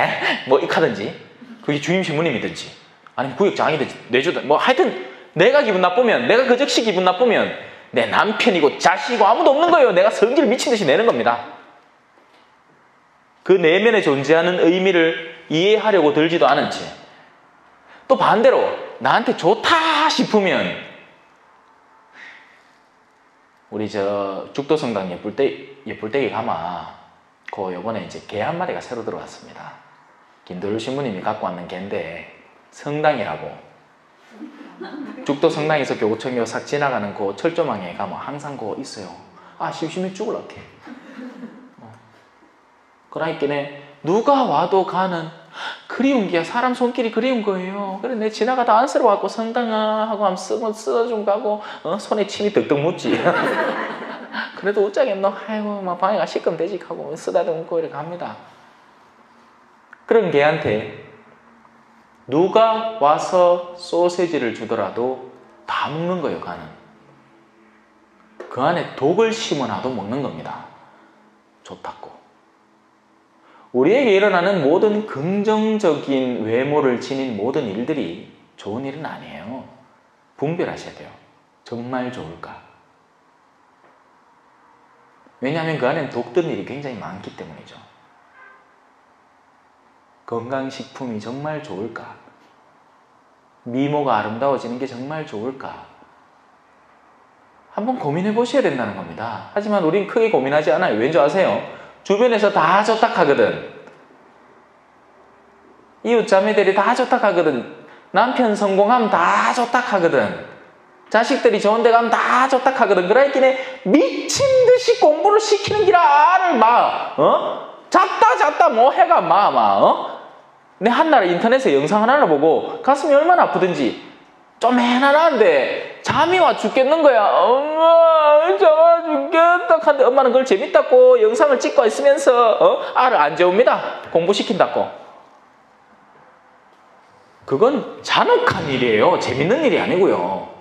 뭐 이카든지. 그게 주임 신부님이든지 아니면 구역장이든지 내주든 뭐 하여튼 내가 기분 나쁘면, 내가 그 즉시 기분 나쁘면 내 남편이고 자식이고 아무도 없는 거예요. 내가 성질을 미친 듯이 내는 겁니다. 그 내면에 존재하는 의미를 이해하려고 들지도 않은 채. 또 반대로 나한테 좋다 싶으면, 우리 저 죽도성당 예쁠때기 가마 그 요번에 이제 개 한 마리가 새로 들어왔습니다. 김도율 신부님이 갖고 왔는 개인데 성당이라고, 죽도성당에서 교구청이 싹 지나가는 그 철조망에 가면 항상 그거 있어요. 심심해 죽을라게. 그러니까 누가 와도 가는 그리운 게야. 사람 손길이 그리운 거예요. 그래 내 지나가다 안쓰러워갖고 성당아 하고 한번 쓰다좀 가고 손에 침이 득득 묻지. 그래도 어쩌겠노. 아이고 막 방해가 시끄럼 되지 하고 쓰다듬고 이렇게 갑니다. 그런 개한테 누가 와서 소세지를 주더라도 다 먹는 거예요. 가는. 그 안에 독을 심어놔도 먹는 겁니다. 좋다고. 우리에게 일어나는 모든 긍정적인 외모를 지닌 모든 일들이 좋은 일은 아니에요. 분별하셔야 돼요. 정말 좋을까? 왜냐하면 그 안에는 독든 일이 굉장히 많기 때문이죠. 건강식품이 정말 좋을까? 미모가 아름다워지는 게 정말 좋을까? 한번 고민해 보셔야 된다는 겁니다. 하지만 우린 크게 고민하지 않아요. 왠지 아세요? 주변에서 다 좋다 하거든. 이웃 자매들이 다 좋다 하거든. 남편 성공하면 다 좋다 하거든. 자식들이 좋은 데 가면 다 좋다 하거든. 그러니까 미친 듯이 공부를 시키는 기라를 잤다 뭐 해가 내 한날 인터넷에 영상 하나를 보고 가슴이 얼마나 아프든지 쪼매나는데 잠이 와 죽겠는 거야. 엄마 잠아 죽겠다 하는데 엄마는 그걸 재밌다고 영상을 찍고 있으면서 알을 안 재웁니다. 공부시킨다고. 그건 잔혹한 일이에요. 재밌는 일이 아니고요.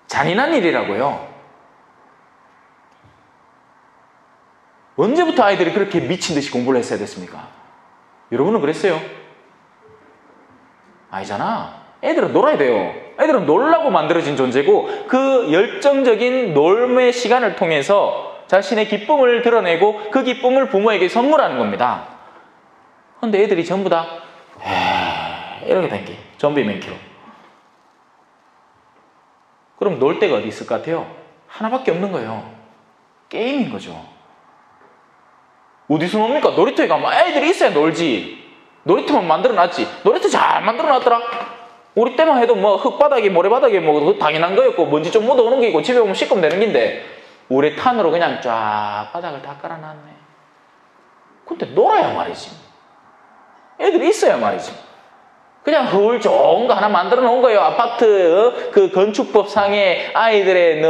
잔인한 일이라고요. 언제부터 아이들이 그렇게 미친 듯이 공부를 했어야 됐습니까? 여러분은 그랬어요? 아니잖아. 애들은 놀아야 돼요. 애들은 놀라고 만들어진 존재고 그 열정적인 놀매 시간을 통해서 자신의 기쁨을 드러내고 그 기쁨을 부모에게 선물하는 겁니다. 그런데 애들이 전부 다 이렇게 된 게 좀비 맨키로. 그럼 놀 데가 어디 있을 것 같아요? 하나밖에 없는 거예요. 게임인 거죠. 어디서 놉니까? 놀이터에 가면 애들이 있어야 놀지. 놀이터만 만들어놨지. 놀이터 잘 만들어놨더라. 우리 때만 해도 뭐 흙바닥에 모래바닥에 뭐 당연한 거였고 먼지 좀 묻어오는 게 있고 집에 오면 씻으면 되는 긴데 우레탄으로 그냥 쫙 바닥을 다 깔아놨네. 근데 놀아야 말이지. 애들이 있어야 말이지. 그냥 흙 좋은 거 하나 만들어 놓은 거예요. 아파트 그 건축법 상에 아이들의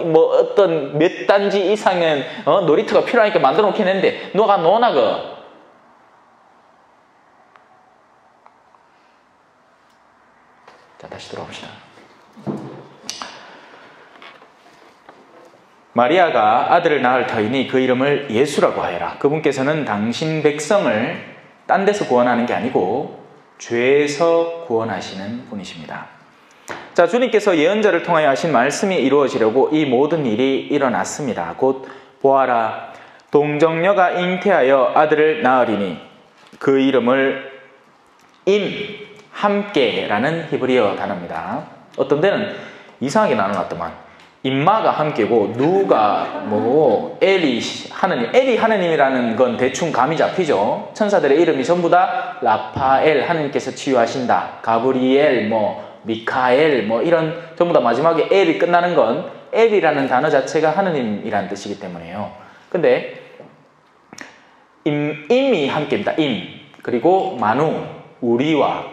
뭐 어떤 몇 단지 이상은 놀이터가 필요하니까 만들어 놓긴 했는데 너가 노나 그. 자, 다시 돌아봅시다. 마리아가 아들을 낳을 터이니 그 이름을 예수라고 하여라. 그분께서는 당신 백성을 딴 데서 구원하는 게 아니고 죄에서 구원하시는 분이십니다. 자, 주님께서 예언자를 통하여 하신 말씀이 이루어지려고 이 모든 일이 일어났습니다. 곧 보아라, 동정녀가 잉태하여 아들을 낳으리니 그 이름을 함께라는 히브리어 단어입니다. 어떤 데는 이상하게 나눠놨더만 임마가 함께고 누가 뭐고 엘이 하느님이라는 건 대충 감이 잡히죠. 천사들의 이름이 전부 다 라파엘 하느님께서 치유하신다, 가브리엘 뭐 미카엘 뭐 이런 전부 다 마지막에 엘이 끝나는 건 엘이라는 단어 자체가 하느님이라는 뜻이기 때문에요. 근데 임이 함께입니다. 그리고 만우 우리와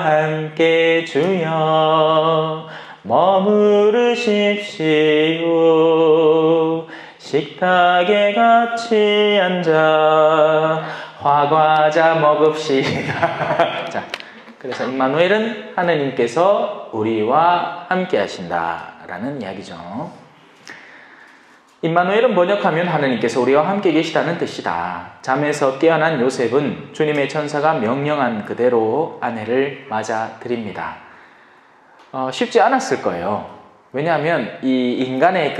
함께 주여 머무르십시오. 식탁에 같이 앉아 화과자 먹읍시다. 자, 그래서 임마누엘은 하느님께서 우리와 함께 하신다라는 이야기죠. 임마누엘은 번역하면 하느님께서 우리와 함께 계시다는 뜻이다. 잠에서 깨어난 요셉은 주님의 천사가 명령한 그대로 아내를 맞아들입니다. 쉽지 않았을 거예요. 왜냐하면 이 인간의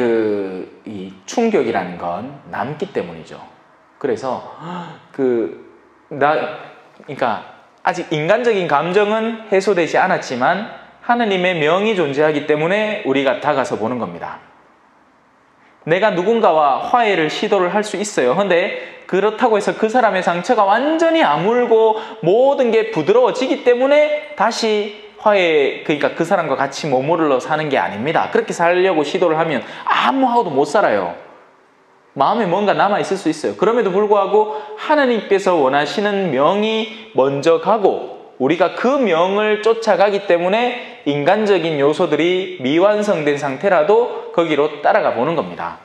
이 충격이라는 건 남기 때문이죠. 그래서 그러니까 아직 인간적인 감정은 해소되지 않았지만 하느님의 명이 존재하기 때문에 우리가 다가서 보는 겁니다. 내가 누군가와 화해를 시도를 할 수 있어요. 그런데 그렇다고 해서 그 사람의 상처가 완전히 아물고 모든 게 부드러워지기 때문에 다시 그러니까 그 사람과 같이 머무르러 사는 게 아닙니다. 그렇게 살려고 시도를 하면 아무하고도 못 살아요. 마음에 뭔가 남아있을 수 있어요. 그럼에도 불구하고 하나님께서 원하시는 명이 먼저 가고 우리가 그 명을 쫓아가기 때문에 인간적인 요소들이 미완성된 상태라도 거기로 따라가 보는 겁니다.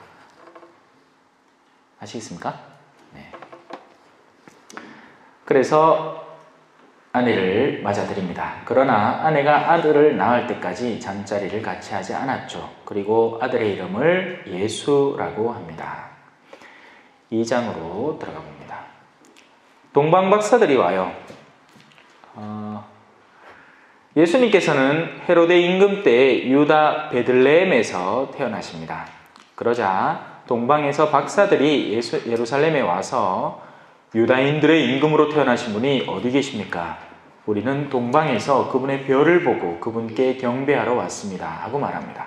아시겠습니까? 네. 그래서 아내를 맞아들입니다. 그러나 아내가 아들을 낳을 때까지 잠자리를 같이 하지 않았죠. 그리고 아들의 이름을 예수라고 합니다. 2장으로 들어가 봅니다. 동방박사들이 와요. 예수님께서는 헤로데 임금 때 유다 베들레헴에서 태어나십니다. 그러자 동방에서 박사들이 예루살렘에 와서 유다인들의 임금으로 태어나신 분이 어디 계십니까? 우리는 동방에서 그분의 별을 보고 그분께 경배하러 왔습니다. 하고 말합니다.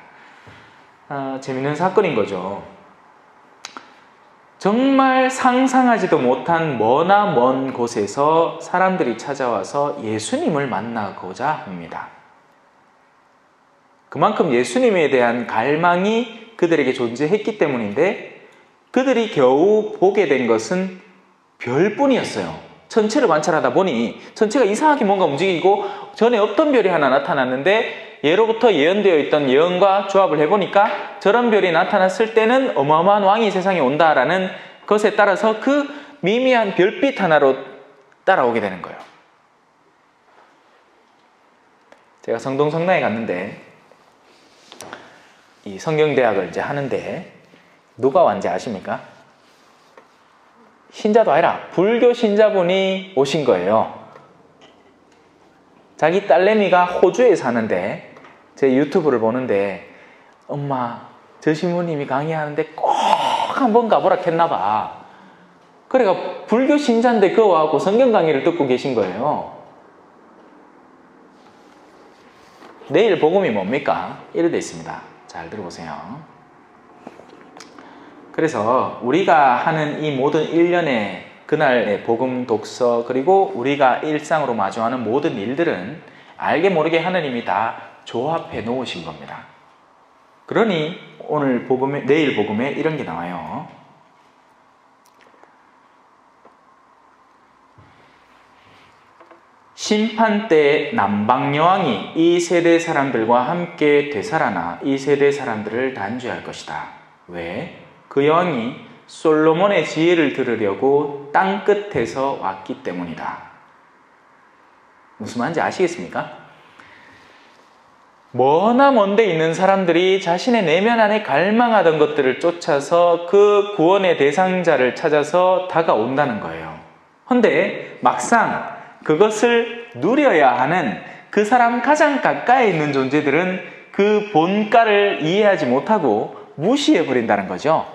재밌는 사건인 거죠. 정말 상상하지도 못한 머나 먼 곳에서 사람들이 찾아와서 예수님을 만나고자 합니다. 그만큼 예수님에 대한 갈망이 그들에게 존재했기 때문인데 그들이 겨우 보게 된 것은 별뿐이었어요. 천체를 관찰하다 보니 천체가 이상하게 뭔가 움직이고 전에 없던 별이 하나 나타났는데 예로부터 예언되어 있던 예언과 조합을 해보니까 저런 별이 나타났을 때는 어마어마한 왕이 세상에 온다라는 것에 따라서 그 미미한 별빛 하나로 따라오게 되는 거예요. 제가 성동성당에 갔는데 이 성경대학을 이제 하는데 누가 왔는지 아십니까? 신자도 아니라 불교 신자분이 오신 거예요. 자기 딸내미가 호주에 사는데 제 유튜브를 보는데 엄마 저 신부님이 강의하는데 꼭 한번 가보라 했나봐. 그래가 불교 신자인데 그거 와갖고 성경 강의를 듣고 계신 거예요. 내일 복음이 뭡니까? 이래 돼 있습니다. 잘 들어보세요. 그래서 우리가 하는 이 모든 일련의 그날의 복음 독서 그리고 우리가 일상으로 마주하는 모든 일들은 알게 모르게 하느님이 다 조합해 놓으신 겁니다. 그러니 오늘 복음에, 내일 복음에 이런 게 나와요. 심판 때에 남방여왕이 이 세대 사람들과 함께 되살아나 이 세대 사람들을 단죄할 것이다. 왜? 그 여왕이 솔로몬의 지혜를 들으려고 땅 끝에서 왔기 때문이다. 무슨 말인지 아시겠습니까? 머나 먼데 있는 사람들이 자신의 내면 안에 갈망하던 것들을 쫓아서 그 구원의 대상자를 찾아서 다가온다는 거예요. 그런데 막상 그것을 누려야 하는 그 사람 가장 가까이 있는 존재들은 그 본가를 이해하지 못하고 무시해버린다는 거죠.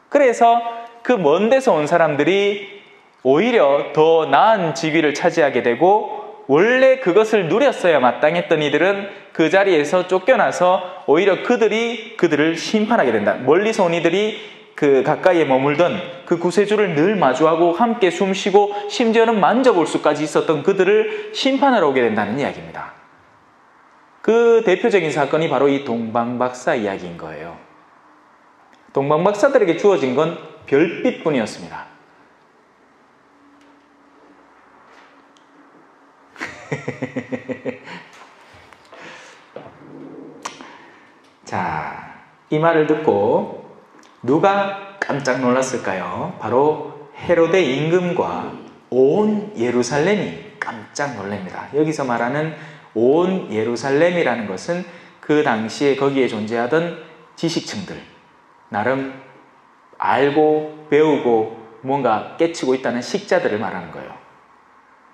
그래서 그 먼 데서 온 사람들이 오히려 더 나은 지위를 차지하게 되고 원래 그것을 누렸어야 마땅했던 이들은 그 자리에서 쫓겨나서 오히려 그들을 심판하게 된다. 멀리서 온 이들이 그 가까이에 머물던 그 구세주를 늘 마주하고 함께 숨쉬고 심지어는 만져볼 수까지 있었던 그들을 심판하러 오게 된다는 이야기입니다. 그 대표적인 사건이 바로 이 동방박사 이야기인 거예요. 동방박사들에게 주어진 건 별빛뿐이었습니다. 자, 이 말을 듣고 누가 깜짝 놀랐을까요? 바로 헤로데 임금과 온 예루살렘이 깜짝 놀랍니다. 여기서 말하는 온 예루살렘이라는 것은 그 당시에 거기에 존재하던 지식층들, 나름 알고 배우고 뭔가 깨치고 있다는 식자들을 말하는 거예요.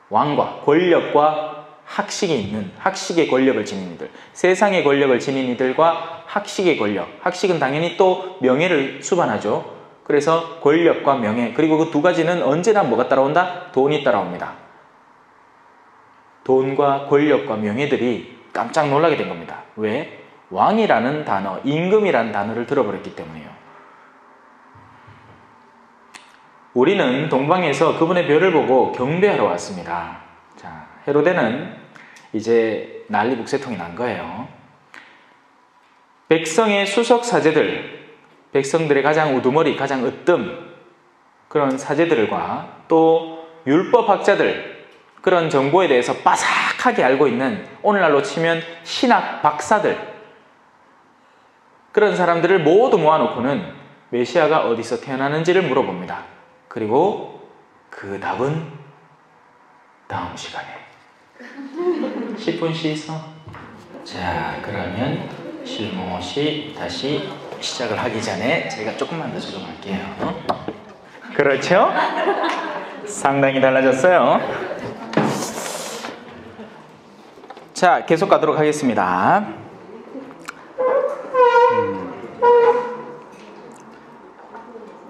왕과 권력과 학식이 있는, 학식의 권력을 지닌 이들, 세상의 권력을 지닌 이들과 학식의 권력, 학식은 당연히 또 명예를 수반하죠. 그래서 권력과 명예, 그리고 그 두 가지는 언제나 뭐가 따라온다? 돈이 따라옵니다. 돈과 권력과 명예들이 깜짝 놀라게 된 겁니다. 왜? 왕이라는 단어, 임금이라는 단어를 들어버렸기 때문이에요. 우리는 동방에서 그분의 별을 보고 경배하러 왔습니다. 자, 헤로데는 이제 난리 북새통이 난 거예요. 백성의 수석 사제들, 백성들의 가장 우두머리, 가장 으뜸 그런 사제들과 또 율법학자들, 그런 정보에 대해서 빠삭하게 알고 있는, 오늘날로 치면 신학 박사들, 그런 사람들을 모두 모아놓고는 메시아가 어디서 태어나는지를 물어봅니다. 그리고 그 답은 다음 시간에 10분 쉬서. 자, 그러면 실무시 다시 시작을 하기 전에 제가 조금만 더 조정할게요. 그렇죠? 상당히 달라졌어요. 자, 계속 가도록 하겠습니다.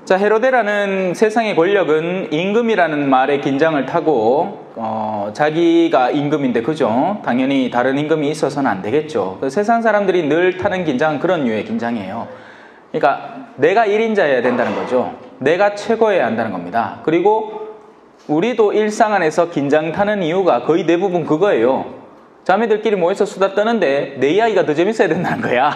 자, 헤로데라는 세상의 권력은 임금이라는 말에 긴장을 타고 자기가 임금인데, 그죠? 당연히 다른 임금이 있어서는 안 되겠죠. 세상 사람들이 늘 타는 긴장은 그런 류의 긴장이에요. 그러니까 내가 1인자여야 된다는 거죠. 내가 최고여야 한다는 겁니다. 그리고 우리도 일상 안에서 긴장 타는 이유가 거의 대부분 그거예요. 자매들끼리 모여서 수다 떠는데 내 이야기가 더 재밌어야 된다는 거야.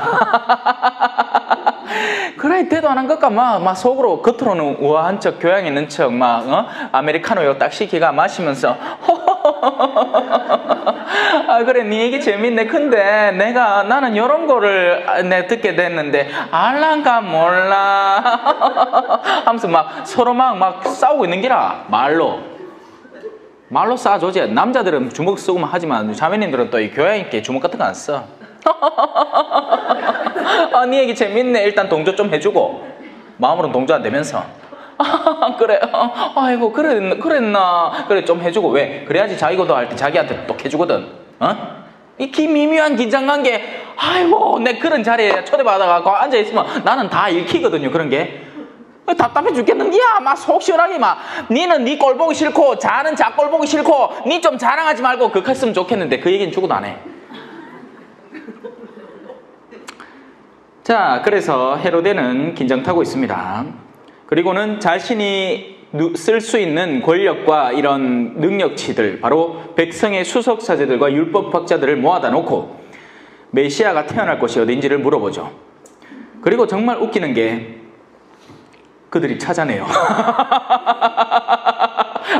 그래, 대도 안 한 것까 막 속으로 겉으로는 우아한 척, 교양 있는 척, 아메리카노 딱 시키가 마시면서 아, 그래, 네 얘기 재밌네. 근데 나는 이런 거를 듣게 됐는데 알란가 몰라 하면서 막 서로 막 싸우고 있는 기라. 말로 싸줘지. 남자들은 주먹 쓰고만 하지만 자매님들은 또 이 교양 있게 주먹 같은 거 안 써. 아, 네 얘기 재밌네. 일단 동조 좀 해주고 마음으로는 동조 안 되면서 그래, 아이고 그랬나. 그래, 좀 해주고. 왜? 그래야지 자기도 할 때 자기한테 또 해주거든. 이 미묘한 긴장관계. 아이고, 내 그런 자리에 초대받아가지고 앉아있으면 나는 다 읽히거든요. 그런 게 답답해 죽겠는 게야. 막 속 시원하게 니는 네 꼴 보기 싫고 자는 자 꼴 보기 싫고 니 좀 자랑하지 말고 그렇게 했으면 좋겠는데 그 얘기는 죽어도 안 해. 자, 그래서 헤로데는 긴장 타고 있습니다. 그리고는 자신이 쓸 수 있는 권력과 이런 능력치들, 바로 백성의 수석사제들과 율법학자들을 모아다 놓고 메시아가 태어날 곳이 어딘지를 물어보죠. 그리고 정말 웃기는 게 그들이 찾아내요.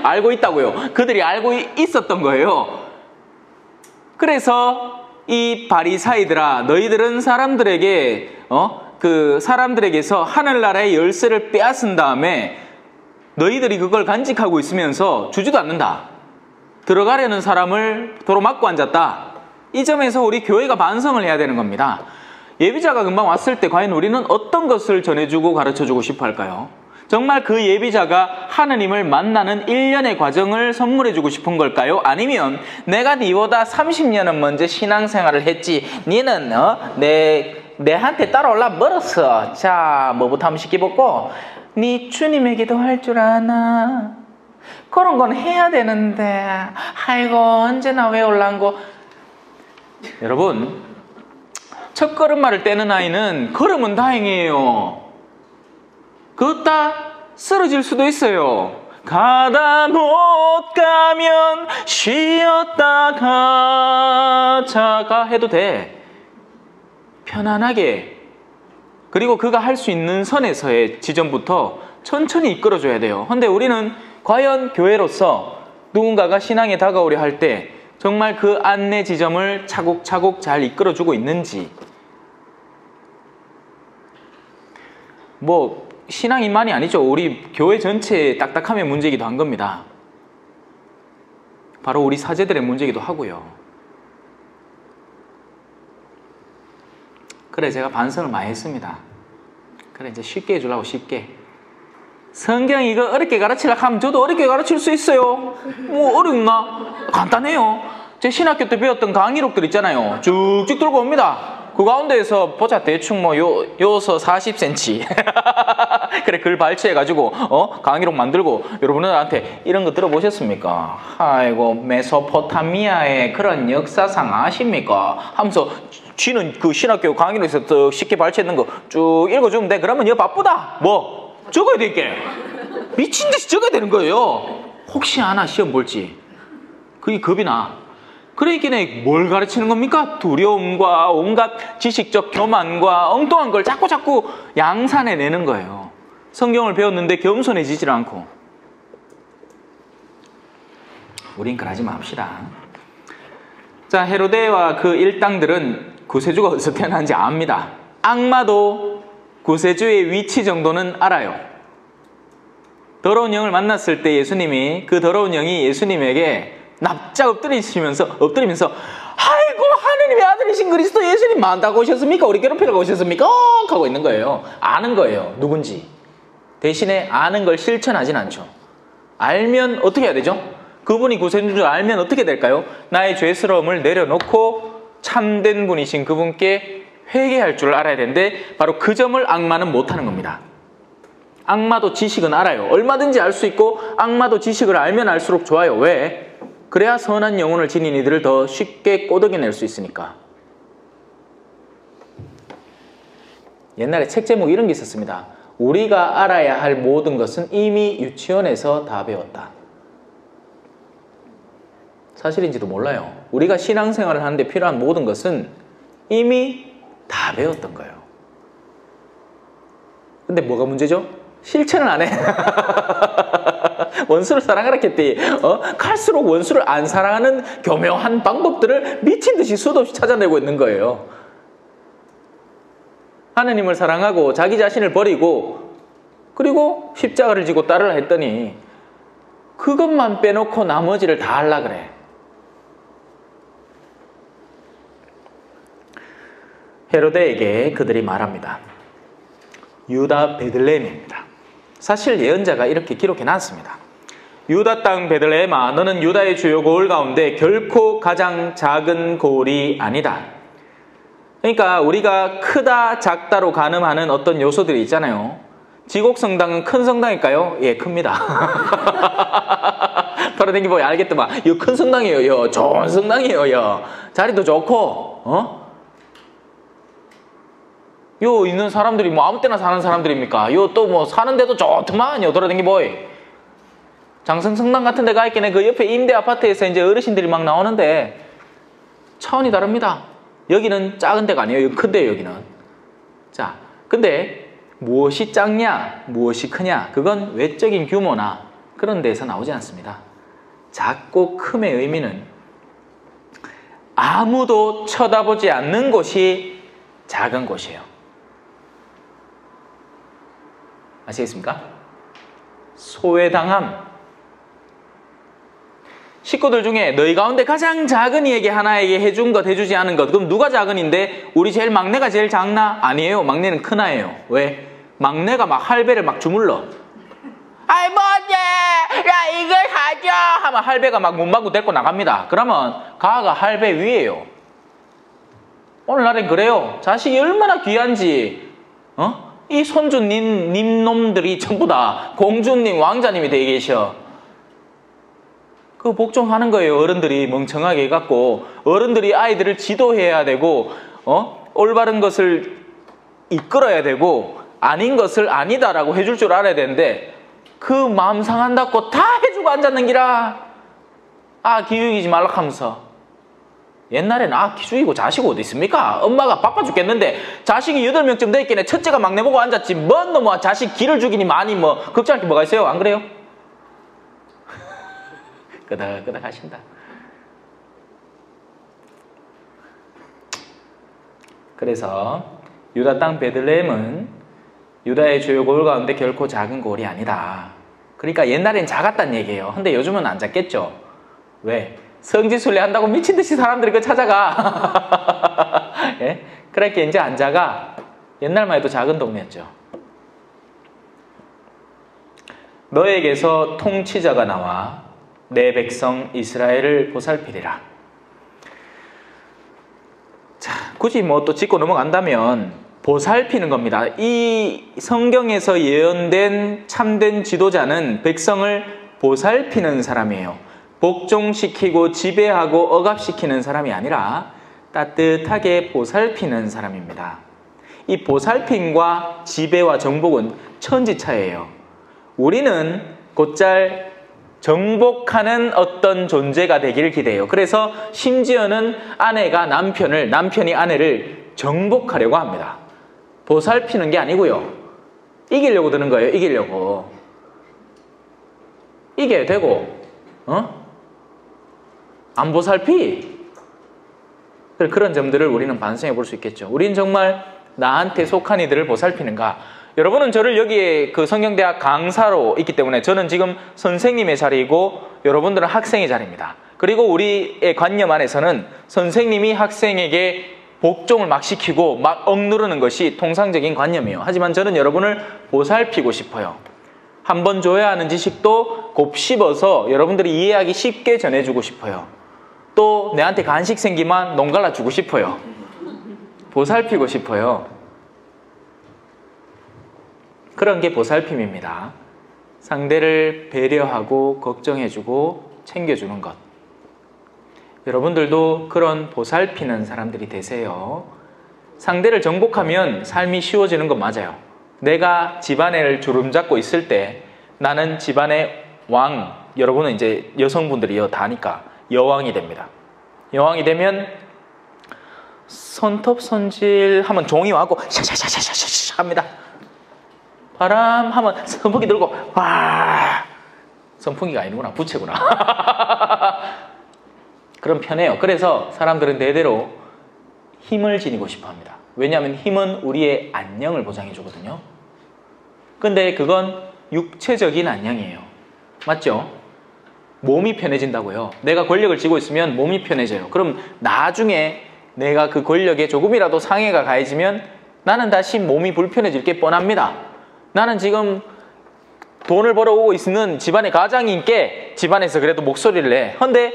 알고 있다고요. 그들이 알고 있었던 거예요. 그래서 이 바리사이들아, 너희들은 사람들에게 그 사람들에게서 하늘나라의 열쇠를 빼앗은 다음에 너희들이 그걸 간직하고 있으면서 주지도 않는다. 들어가려는 사람을 도로 막고 앉았다. 이 점에서 우리 교회가 반성을 해야 되는 겁니다. 예비자가 금방 왔을 때 과연 우리는 어떤 것을 전해주고 가르쳐주고 싶어 할까요? 정말 그 예비자가 하느님을 만나는 1년의 과정을 선물해주고 싶은 걸까요? 아니면 내가 니보다 30년은 먼저 신앙생활을 했지, 니는 내한테 따라올라 멀었어. 자, 뭐부터 한번 시켜보고, 니 주님의 기도 할 줄 아나? 그런 건 해야 되는데 아이고 언제나 왜 올란고. 여러분, 첫 걸음마를 떼는 아이는 걸으면 다행이에요. 걷다 쓰러질 수도 있어요. 가다 못 가면 쉬었다 가자가 해도 돼. 편안하게. 그리고 그가 할 수 있는 선에서의 지점부터 천천히 이끌어줘야 돼요. 근데 우리는 과연 교회로서 누군가가 신앙에 다가오려 할 때 정말 그 안내 지점을 차곡차곡 잘 이끌어주고 있는지. 신앙인만이 아니죠. 우리 교회 전체의 딱딱함의 문제이기도 한 겁니다. 바로 우리 사제들의 문제이기도 하고요. 그래, 제가 반성을 많이 했습니다. 그래, 이제 쉽게 해주려고. 쉽게. 성경 이거 어렵게 가르치려고 하면 저도 어렵게 가르칠 수 있어요. 어렵나? 간단해요. 제 신학교 때 배웠던 강의록들 있잖아요. 쭉쭉 들고 옵니다. 그 가운데에서 보자, 대충 요서 40cm 그래, 글 발췌해가지고 강의록 만들고 여러분들한테 이런 거 들어보셨습니까? 아이고, 메소포타미아의 그런 역사상 아십니까? 하면서 쥐는 그 신학교 강의록에서 쉽게 발췌했는 거 쭉 읽어주면 돼. 그러면 여 바쁘다. 적어야 되게 미친듯이 적어야 되는 거예요. 혹시 하나 시험 볼지 그게 겁이 나. 그러니까 뭘 가르치는 겁니까? 두려움과 온갖 지식적 교만과 엉뚱한 걸 자꾸 양산해내는 거예요. 성경을 배웠는데 겸손해지질 않고. 우린 그러지 맙시다. 자, 헤로데와 그 일당들은 구세주가 어디서 태어난지 압니다. 악마도 구세주의 위치 정도는 알아요. 더러운 영을 만났을 때 예수님이, 그 더러운 영이 예수님에게 납작 엎드리면서 아이고, 하느님의 아들이신 그리스도 예수님 만다고 오셨습니까? 우리 괴롭히라고 오셨습니까? 하고 있는 거예요. 아는 거예요, 누군지. 대신에 아는 걸 실천하진 않죠. 알면 어떻게 해야 되죠? 그분이 구세주인 줄 알면 어떻게 될까요? 나의 죄스러움을 내려놓고 참된 분이신 그분께 회개할 줄 알아야 되는데 바로 그 점을 악마는 못하는 겁니다. 악마도 지식은 알아요. 얼마든지 알 수 있고 악마도 지식을 알면 알수록 좋아요. 왜? 그래야 선한 영혼을 지닌 이들을 더 쉽게 꼬드겨낼 수 있으니까. 옛날에 책 제목 이런 게 있었습니다. 우리가 알아야 할 모든 것은 이미 유치원에서 다 배웠다. 사실인지도 몰라요. 우리가 신앙생활을 하는데 필요한 모든 것은 이미 다 배웠던 거예요. 근데 뭐가 문제죠? 실천을 안 해. 원수를 사랑하라 했더니 갈수록 원수를 안 사랑하는 교묘한 방법들을 미친 듯이 수도 없이 찾아내고 있는 거예요. 하느님을 사랑하고 자기 자신을 버리고 그리고 십자가를 지고 따르라 했더니 그것만 빼놓고 나머지를 다 하려 그래. 헤로데에게 그들이 말합니다. 유다 베들레헴입니다. 사실 예언자가 이렇게 기록해 놨습니다. 유다 땅 베들레헴아, 너는 유다의 주요 고을 가운데 결코 가장 작은 고을이 아니다. 그러니까 우리가 크다 작다로 가늠하는 어떤 요소들이 있잖아요. 지곡성당은 큰 성당일까요? 예, 큽니다. 돌아다니보면 알겠더만, 이거 큰 성당이에요. 좋은 성당이에요. 자리도 좋고, 요 있는 사람들이 뭐 아무 때나 사는 사람들입니까? 요 또 뭐 사는 데도 좋더만요. 돌아다니보이. 장성성당 같은 데 가 있긴 해. 그 옆에 임대 아파트에서 이제 어르신들이 막 나오는데 차원이 다릅니다. 여기는 작은 데가 아니에요. 여기 큰 데예요, 여기는. 자, 근데 무엇이 작냐, 무엇이 크냐, 그건 외적인 규모나 그런 데에서 나오지 않습니다. 작고 큼의 의미는 아무도 쳐다보지 않는 곳이 작은 곳이에요. 아시겠습니까? 소외당함. 식구들 중에 너희 가운데 가장 작은 이에게 하나에게 해준 것, 해주지 않은 것. 그럼 누가 작은인데 우리 제일 막내가 제일 작나? 아니에요. 막내는 큰아예요. 왜? 막내가 막 할배를 막 주물러. 할머니! 야, 이걸 가져! 하면 할배가 막 문방구 데리고 나갑니다. 그러면 가가 할배 위에요. 오늘날엔 그래요. 자식이 얼마나 귀한지, 이 손주님 놈들이 전부 다 공주님, 왕자님이 되어 계셔. 그 복종하는 거예요. 어른들이 멍청하게 해갖고 어른들이 아이들을 지도해야 되고 올바른 것을 이끌어야 되고 아닌 것을 아니다라고 해줄 줄 알아야 되는데 그 마음 상한다고 다 해주고 앉았는기라. 아, 기죽이지 말라 하면서. 옛날에는 기죽이고 자식 어디 있습니까? 엄마가 바빠 죽겠는데 자식이 8명쯤 돼 있긴 해. 첫째가 막내 보고 앉았지. 뭔 놈아 자식 기를 죽이니 많이 뭐 걱정할 게 뭐가 있어요? 안 그래요? 끄덕끄덕 하신다. 그래서 유다 땅 베들레헴은 유다의 주요 고을 가운데 결코 작은 고을이 아니다. 그러니까 옛날엔 작았단 얘기예요. 근데 요즘은 안 작겠죠. 왜? 성지순례 한다고 미친듯이 사람들이 그거 찾아가. 예? 그러니까 이제 안 작아. 옛날만 해도 작은 동네였죠. 너에게서 통치자가 나와 내 백성 이스라엘을 보살피리라. 자, 굳이 뭐 또 짚고 넘어간다면 보살피는 겁니다. 이 성경에서 예언된 참된 지도자는 백성을 보살피는 사람이에요. 복종시키고 지배하고 억압시키는 사람이 아니라 따뜻하게 보살피는 사람입니다. 이 보살핌과 지배와 정복은 천지차이예요. 우리는 곧잘 정복하는 어떤 존재가 되기를 기대해요. 그래서 심지어는 아내가 남편을, 남편이 아내를 정복하려고 합니다. 보살피는 게 아니고요. 이기려고 드는 거예요. 이기려고. 이겨야 되고 안 보살피. 그런 점들을 우리는 반성해 볼 수 있겠죠. 우린 정말 나한테 속한 이들을 보살피는가? 여러분은 저를 여기에 그 성경대학 강사로 있기 때문에 저는 지금 선생님의 자리이고 여러분들은 학생의 자리입니다. 그리고 우리의 관념 안에서는 선생님이 학생에게 복종을 막 시키고 막 억누르는 것이 통상적인 관념이에요. 하지만 저는 여러분을 보살피고 싶어요. 한 번 줘야 하는 지식도 곱씹어서 여러분들이 이해하기 쉽게 전해주고 싶어요. 또 내한테 간식 생기만 농 갈라주고 싶어요. 보살피고 싶어요. 그런 게 보살핌입니다. 상대를 배려하고 걱정해주고 챙겨주는 것. 여러분들도 그런 보살피는 사람들이 되세요. 상대를 정복하면 삶이 쉬워지는 건 맞아요. 내가 집안을 주름잡고 있을 때 나는 집안의 왕, 여러분은 이제 여성분들이요 다니까 여왕이 됩니다. 여왕이 되면 손톱손질 하면 종이 와고 샤샤샤샤샤 합니다. 바람 하면 선풍기 들고 와, 선풍기가 아니구나, 부채구나. 그럼 편해요. 그래서 사람들은 대대로 힘을 지니고 싶어 합니다. 왜냐하면 힘은 우리의 안녕을 보장해 주거든요. 근데 그건 육체적인 안녕이에요. 맞죠? 몸이 편해진다고요. 내가 권력을 쥐고 있으면 몸이 편해져요. 그럼 나중에 내가 그 권력에 조금이라도 상해가 가해지면 나는 다시 몸이 불편해질 게 뻔합니다. 나는 지금 돈을 벌어오고 있는 집안의 가장인께 집안에서 그래도 목소리를 내. 근데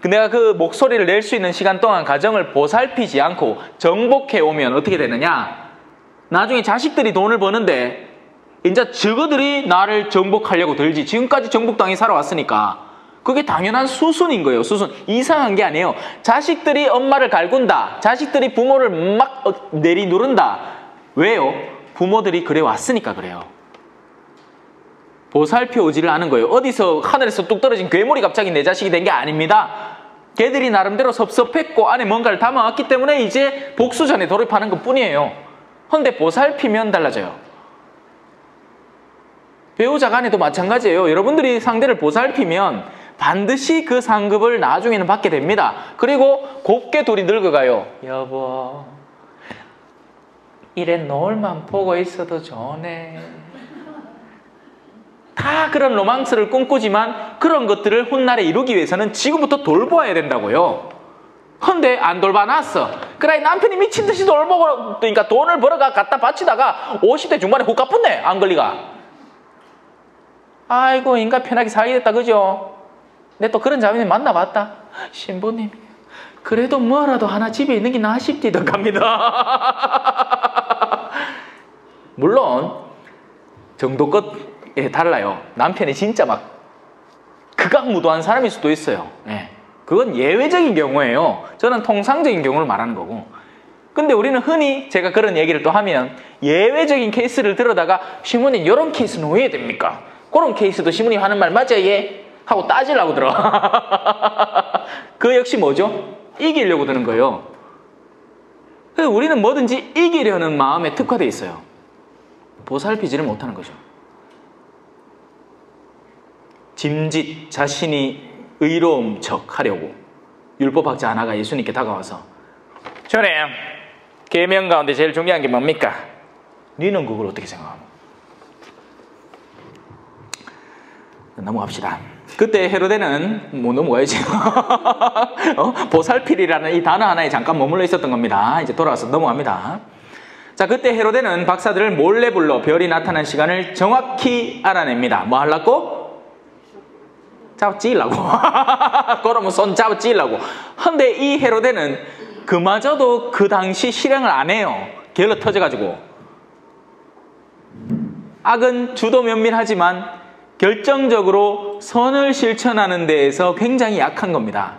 내가 그 목소리를 낼 수 있는 시간 동안 가정을 보살피지 않고 정복해 오면 어떻게 되느냐? 나중에 자식들이 돈을 버는데 이제 저거들이 나를 정복하려고 들지. 지금까지 정복당해 살아왔으니까. 그게 당연한 수순인 거예요. 수순. 이상한 게 아니에요. 자식들이 엄마를 갈군다. 자식들이 부모를 막 내리누른다. 왜요? 부모들이 그래 왔으니까 그래요. 보살펴 오지를 않은 거예요. 어디서 하늘에서 뚝 떨어진 괴물이 갑자기 내 자식이 된 게 아닙니다. 걔들이 나름대로 섭섭했고 안에 뭔가를 담아왔기 때문에 이제 복수전에 돌입하는 것 뿐이에요. 그런데 보살피면 달라져요. 배우자 간에도 마찬가지예요. 여러분들이 상대를 보살피면 반드시 그 상급을 나중에는 받게 됩니다. 그리고 곱게 둘이 늙어가요. 여보, 이래 노을만 보고 있어도 좋네. 다 그런 로망스를 꿈꾸지만 그런 것들을 훗날에 이루기 위해서는 지금부터 돌보아야 된다고요. 근데 안 돌봐놨어. 그래, 남편이 미친 듯이 돌보고, 그러니까 돈을 벌어가 갖다 바치다가 50대 중반에 훅 갚았네, 안 걸리가. 아이고, 인간 편하게 살게 됐다, 그죠? 내 또 그런 자매님 만나봤다. 신부님, 그래도 뭐라도 하나 집에 있는 게 나아 싶지도 갑니다. 물론 정도껏 달라요. 남편이 진짜 막 극악무도한 사람일 수도 있어요. 예. 그건 예외적인 경우예요. 저는 통상적인 경우를 말하는 거고. 근데 우리는 흔히 제가 그런 얘기를 또 하면 예외적인 케이스를 들어다가 신부님 이런 케이스는 왜 됩니까? 그런 케이스도 신부님 하는 말 맞아요? 예? 하고 따지려고 들어. 그 역시 뭐죠? 이기려고 드는 거예요. 그래서 우리는 뭐든지 이기려는 마음에 특화되어 있어요. 보살피지를 못하는 거죠. 짐짓 자신이 의로운 척 하려고 율법학자 하나가 예수님께 다가와서 주님, 계명 가운데 제일 중요한 게 뭡니까? 너는 그걸 어떻게 생각하노? 넘어갑시다. 그때 헤로데는 뭐 넘어가야지. 보살필이라는 이 단어 하나에 잠깐 머물러 있었던 겁니다. 이제 돌아와서 넘어갑니다. 자, 그때 헤로데는 박사들을 몰래 불러 별이 나타난 시간을 정확히 알아냅니다. 뭐 하려고? 잡아 찌려고. 그러면 손 잡아 찌려고. 근데 이 헤로데는 그마저도 그 당시 실행을 안 해요. 게을러 터져가지고. 악은 주도 면밀하지만 결정적으로 선을 실천하는 데에서 굉장히 약한 겁니다.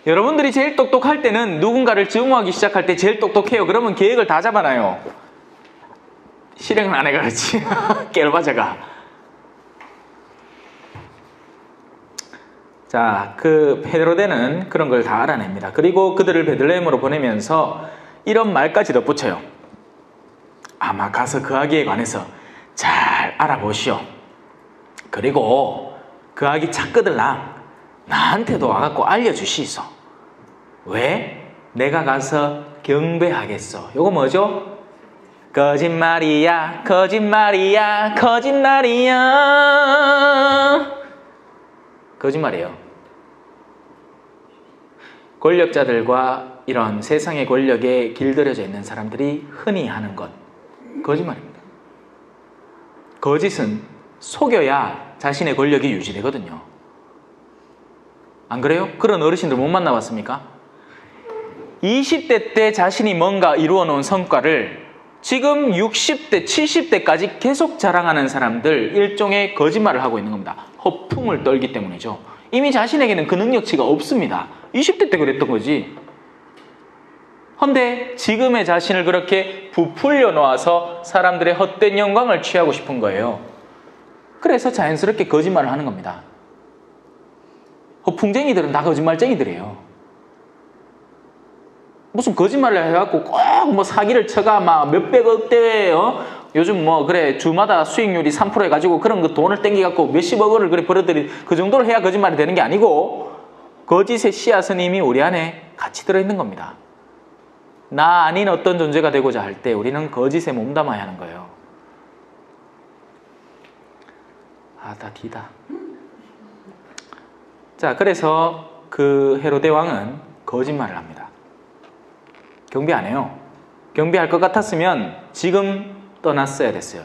여러분들이 제일 똑똑할 때는 누군가를 증오하기 시작할 때 제일 똑똑해요. 그러면 계획을 다 잡아놔요. 실행을 안 해가 그렇지. 깨알바자가. 자, 그 헤로데는 그런 걸 다 알아냅니다. 그리고 그들을 베들레헴으로 보내면서 이런 말까지 덧붙여요. 아마 가서 그 아기에 관해서 잘 알아보시오. 그리고 그 아기 찾거들랑 나한테도 와갖고 알려주시소. 왜? 내가 가서 경배하겠소. 요거 뭐죠? 거짓말이야, 거짓말이야, 거짓말이야. 거짓말이에요. 권력자들과 이런 세상의 권력에 길들여져 있는 사람들이 흔히 하는 것, 거짓말입니다. 거짓은 속여야 자신의 권력이 유지되거든요. 안 그래요? 그런 어르신들 못 만나봤습니까? 20대 때 자신이 뭔가 이루어 놓은 성과를 지금 60대, 70대까지 계속 자랑하는 사람들, 일종의 거짓말을 하고 있는 겁니다. 허풍을 떨기 때문이죠. 이미 자신에게는 그 능력치가 없습니다. 20대 때 그랬던 거지. 헌데 지금의 자신을 그렇게 부풀려 놓아서 사람들의 헛된 영광을 취하고 싶은 거예요. 그래서 자연스럽게 거짓말을 하는 겁니다. 허풍쟁이들은 다 거짓말쟁이들이에요. 무슨 거짓말을 해갖고 꼭 뭐 사기를 쳐가 막 몇백억대, 요즘 뭐 그래 주마다 수익률이 3% 해가지고 그런 거 돈을 땡겨갖고 몇십억 원을 그래 벌어들인 그 정도를 해야 거짓말이 되는 게 아니고, 거짓의 씨앗은 이미 우리 안에 같이 들어있는 겁니다. 나 아닌 어떤 존재가 되고자 할 때 우리는 거짓에 몸담아야 하는 거예요. 다 뒤다. 자, 그래서 그 헤로데 왕은 거짓말을 합니다. 경비 안 해요. 경비할 것 같았으면 지금 떠났어야 됐어요.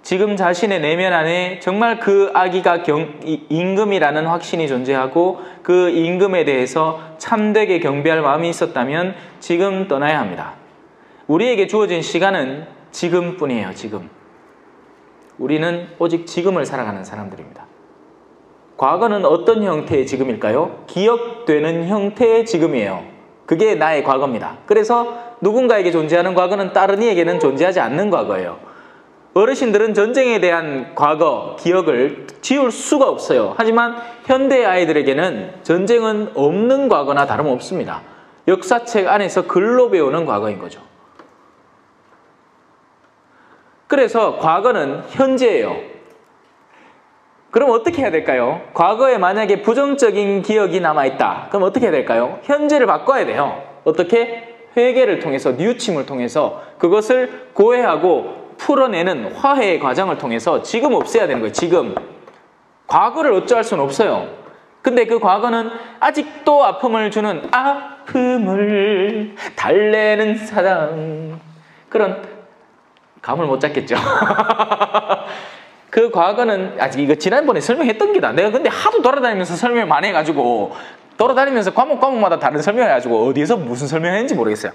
지금 자신의 내면 안에 정말 그 아기가 임금이라는 확신이 존재하고 그 임금에 대해서 참되게 경배할 마음이 있었다면 지금 떠나야 합니다. 우리에게 주어진 시간은 지금뿐이에요. 지금. 우리는 오직 지금을 살아가는 사람들입니다. 과거는 어떤 형태의 지금일까요? 기억되는 형태의 지금이에요. 그게 나의 과거입니다. 그래서 누군가에게 존재하는 과거는 다른 이에게는 존재하지 않는 과거예요. 어르신들은 전쟁에 대한 과거, 기억을 지울 수가 없어요. 하지만 현대의 아이들에게는 전쟁은 없는 과거나 다름없습니다. 역사책 안에서 글로 배우는 과거인 거죠. 그래서 과거는 현재예요. 그럼 어떻게 해야 될까요? 과거에 만약에 부정적인 기억이 남아있다. 그럼 어떻게 해야 될까요? 현재를 바꿔야 돼요. 어떻게? 회개를 통해서, 뉘우침을 통해서 그것을 고해하고 풀어내는 화해의 과정을 통해서 지금 없애야 되는 거예요. 지금. 과거를 어찌할 수는 없어요. 근데 그 과거는 아직도 아픔을 주는, 아픔을 달래는 사랑, 그런 감을 못 잡겠죠. 그 과거는, 아직 이거 지난번에 설명했던 기다. 내가 근데 하도 돌아다니면서 설명 많이 해가지고, 돌아다니면서 과목마다 다른 설명을 해가지고 어디에서 무슨 설명했는지 모르겠어요.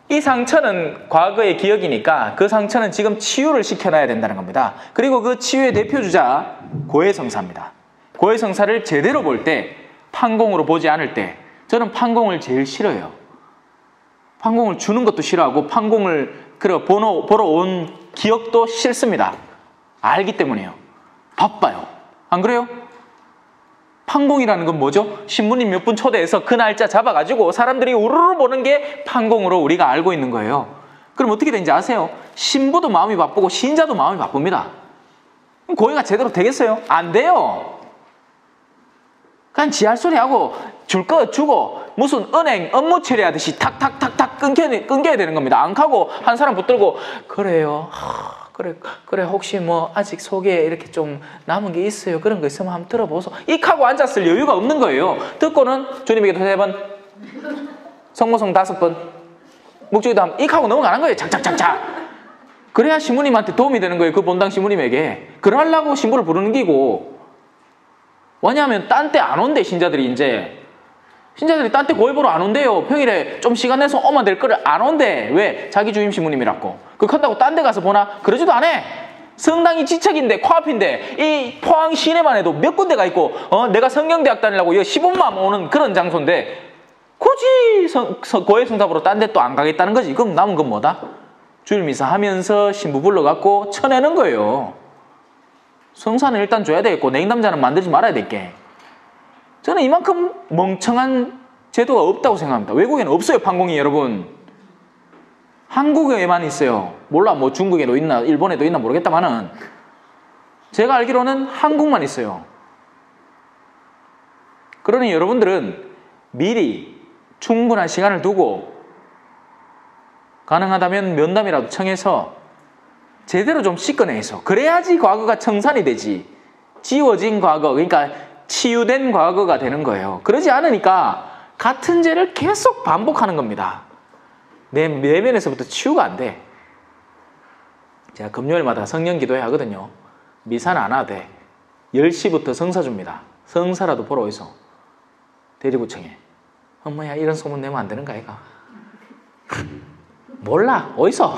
이 상처는 과거의 기억이니까 그 상처는 지금 치유를 시켜놔야 된다는 겁니다. 그리고 그 치유의 대표주자 고해성사입니다. 고해성사를 제대로 볼 때, 판공으로 보지 않을 때, 저는 판공을 제일 싫어해요. 판공을 주는 것도 싫어하고 판공을 보러 온 기억도 싫습니다. 알기 때문이에요. 바빠요. 안 그래요? 판공이라는 건 뭐죠? 신부님 몇 분 초대해서 그 날짜 잡아가지고 사람들이 우르르 보는 게 판공으로 우리가 알고 있는 거예요. 그럼 어떻게 되는지 아세요? 신부도 마음이 바쁘고 신자도 마음이 바쁩니다. 고해가 제대로 되겠어요? 안 돼요. 그냥 지할 소리 하고 줄 거 주고 무슨 은행 업무 처리하듯이 탁탁탁탁 끊겨야 되는 겁니다. 안 가고 한 사람 붙들고 그래요. 그래 혹시 뭐 아직 속에 이렇게 좀 남은 게 있어요. 그런 거 있으면 한번 들어보소. 익하고 앉았을 여유가 없는 거예요. 듣고는 주님에게도 3번, 성모성 5번, 묵주기도 하면 익하고 넘어가는 거예요. 착착착착. 그래야 신부님한테 도움이 되는 거예요. 그 본당 신부님에게. 그러려고 신부를 부르는 기고. 왜냐하면 딴 때 안 온대. 신자들이 딴 때 고해 보러 안 온대요. 평일에 좀 시간 내서 오면 될 거를 안 온대. 왜? 자기 주임 신부님이라고. 그거 한다고 딴 데 가서 보나? 그러지도 않아. 성당이 지척인데 코앞인데 이 포항 시내만 해도 몇 군데가 있고 내가 성경대학 다니려고 15만 오는 그런 장소인데 굳이 고해 성사보러 딴 데 또 안 가겠다는 거지. 그럼 남은 건 뭐다? 주일미사 하면서 신부 불러갖고 쳐내는 거예요. 성사는 일단 줘야 되겠고 냉담자는 만들지 말아야 될게. 저는 이만큼 멍청한 제도가 없다고 생각합니다. 외국에는 없어요. 판공이. 여러분, 한국에만 있어요. 몰라 뭐 중국에도 있나 일본에도 있나 모르겠다마는 제가 알기로는 한국만 있어요. 그러니 여러분들은 미리 충분한 시간을 두고 가능하다면 면담이라도 청해서 제대로 좀 씻어내서, 그래야지 과거가 청산이 되지. 지워진 과거, 그러니까 치유된 과거가 되는 거예요. 그러지 않으니까 같은 죄를 계속 반복하는 겁니다. 내 내면에서부터 치유가 안 돼. 제가 금요일마다 성령 기도회 하거든요. 미사는 안 와도 돼. 10시부터 성사 줍니다. 성사라도 보러 오이소. 대리구청에. 엄마야 이런 소문 내면 안 되는 거 아이가? 몰라. 어디서?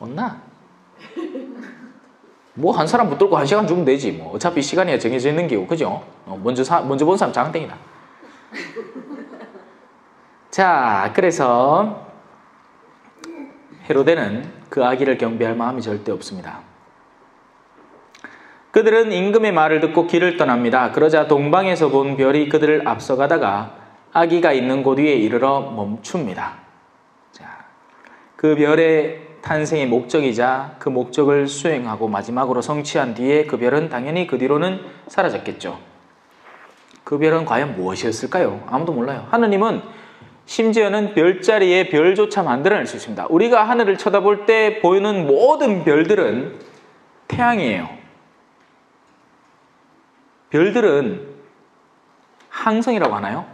온나? 뭐 한 사람 붙들고 1시간 주면 되지. 뭐 어차피 시간이 정해져 있는 게고, 그죠? 먼저 본 사람 장땡이다. 자, 그래서 헤로데는 그 아기를 경배할 마음이 절대 없습니다. 그들은 임금의 말을 듣고 길을 떠납니다. 그러자 동방에서 본 별이 그들을 앞서가다가 아기가 있는 곳 위에 이르러 멈춥니다. 자, 그 별의 탄생의 목적이자 그 목적을 수행하고 마지막으로 성취한 뒤에 그 별은 당연히 그 뒤로는 사라졌겠죠. 그 별은 과연 무엇이었을까요? 아무도 몰라요. 하느님은 심지어는 별자리에 별조차 만들어낼 수 있습니다. 우리가 하늘을 쳐다볼 때 보이는 모든 별들은 태양이에요. 별들은 항성이라고 하나요?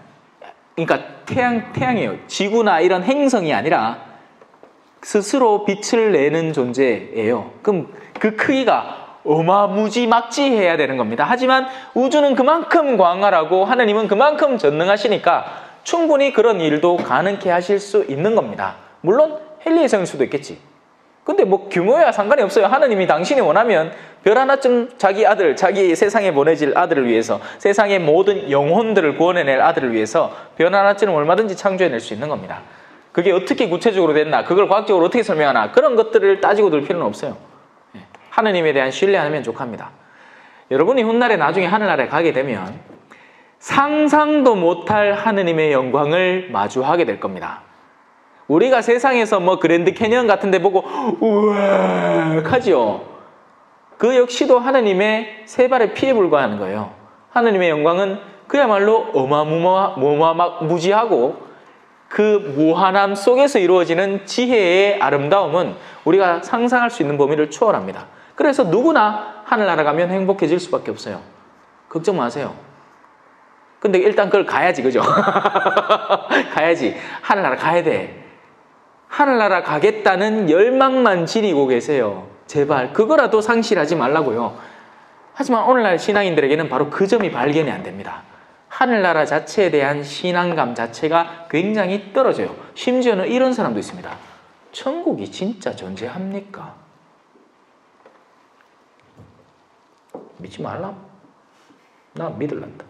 그러니까 태양이에요. 지구나 이런 행성이 아니라 스스로 빛을 내는 존재예요. 그럼 그 크기가 어마무지막지해야 되는 겁니다. 하지만 우주는 그만큼 광활하고 하느님은 그만큼 전능하시니까 충분히 그런 일도 가능케 하실 수 있는 겁니다. 물론 헨리의성일 수도 있겠지. 근데 뭐 규모야 상관이 없어요. 하느님이 당신이 원하면 별 하나쯤 자기 세상에 보내질 아들을 위해서, 세상의 모든 영혼들을 구원해낼 아들을 위해서 별 하나쯤은 얼마든지 창조해낼 수 있는 겁니다. 그게 어떻게 구체적으로 됐나, 그걸 과학적으로 어떻게 설명하나, 그런 것들을 따지고 들 필요는 없어요. 하느님에 대한 신뢰하면 족합니다. 여러분이 훗날에 나중에 하늘나라에 가게 되면 상상도 못할 하느님의 영광을 마주하게 될 겁니다. 우리가 세상에서 뭐 그랜드 캐니언 같은 데 보고 우와 하지요. 그 역시도 하느님의 세 발의 피에 불과하는 거예요. 하느님의 영광은 그야말로 어마무지하고 그 무한함 속에서 이루어지는 지혜의 아름다움은 우리가 상상할 수 있는 범위를 초월합니다. 그래서 누구나 하늘나라 가면 행복해질 수밖에 없어요. 걱정 마세요. 근데 일단 그걸 가야지, 그죠? 가야지. 하늘나라 가야 돼. 하늘나라 가겠다는 열망만 지니고 계세요. 제발 그거라도 상실하지 말라고요. 하지만 오늘날 신앙인들에게는 바로 그 점이 발견이 안 됩니다. 하늘나라 자체에 대한 신앙감 자체가 굉장히 떨어져요. 심지어는 이런 사람도 있습니다. 천국이 진짜 존재합니까? 믿지 말라? 나 믿을란다.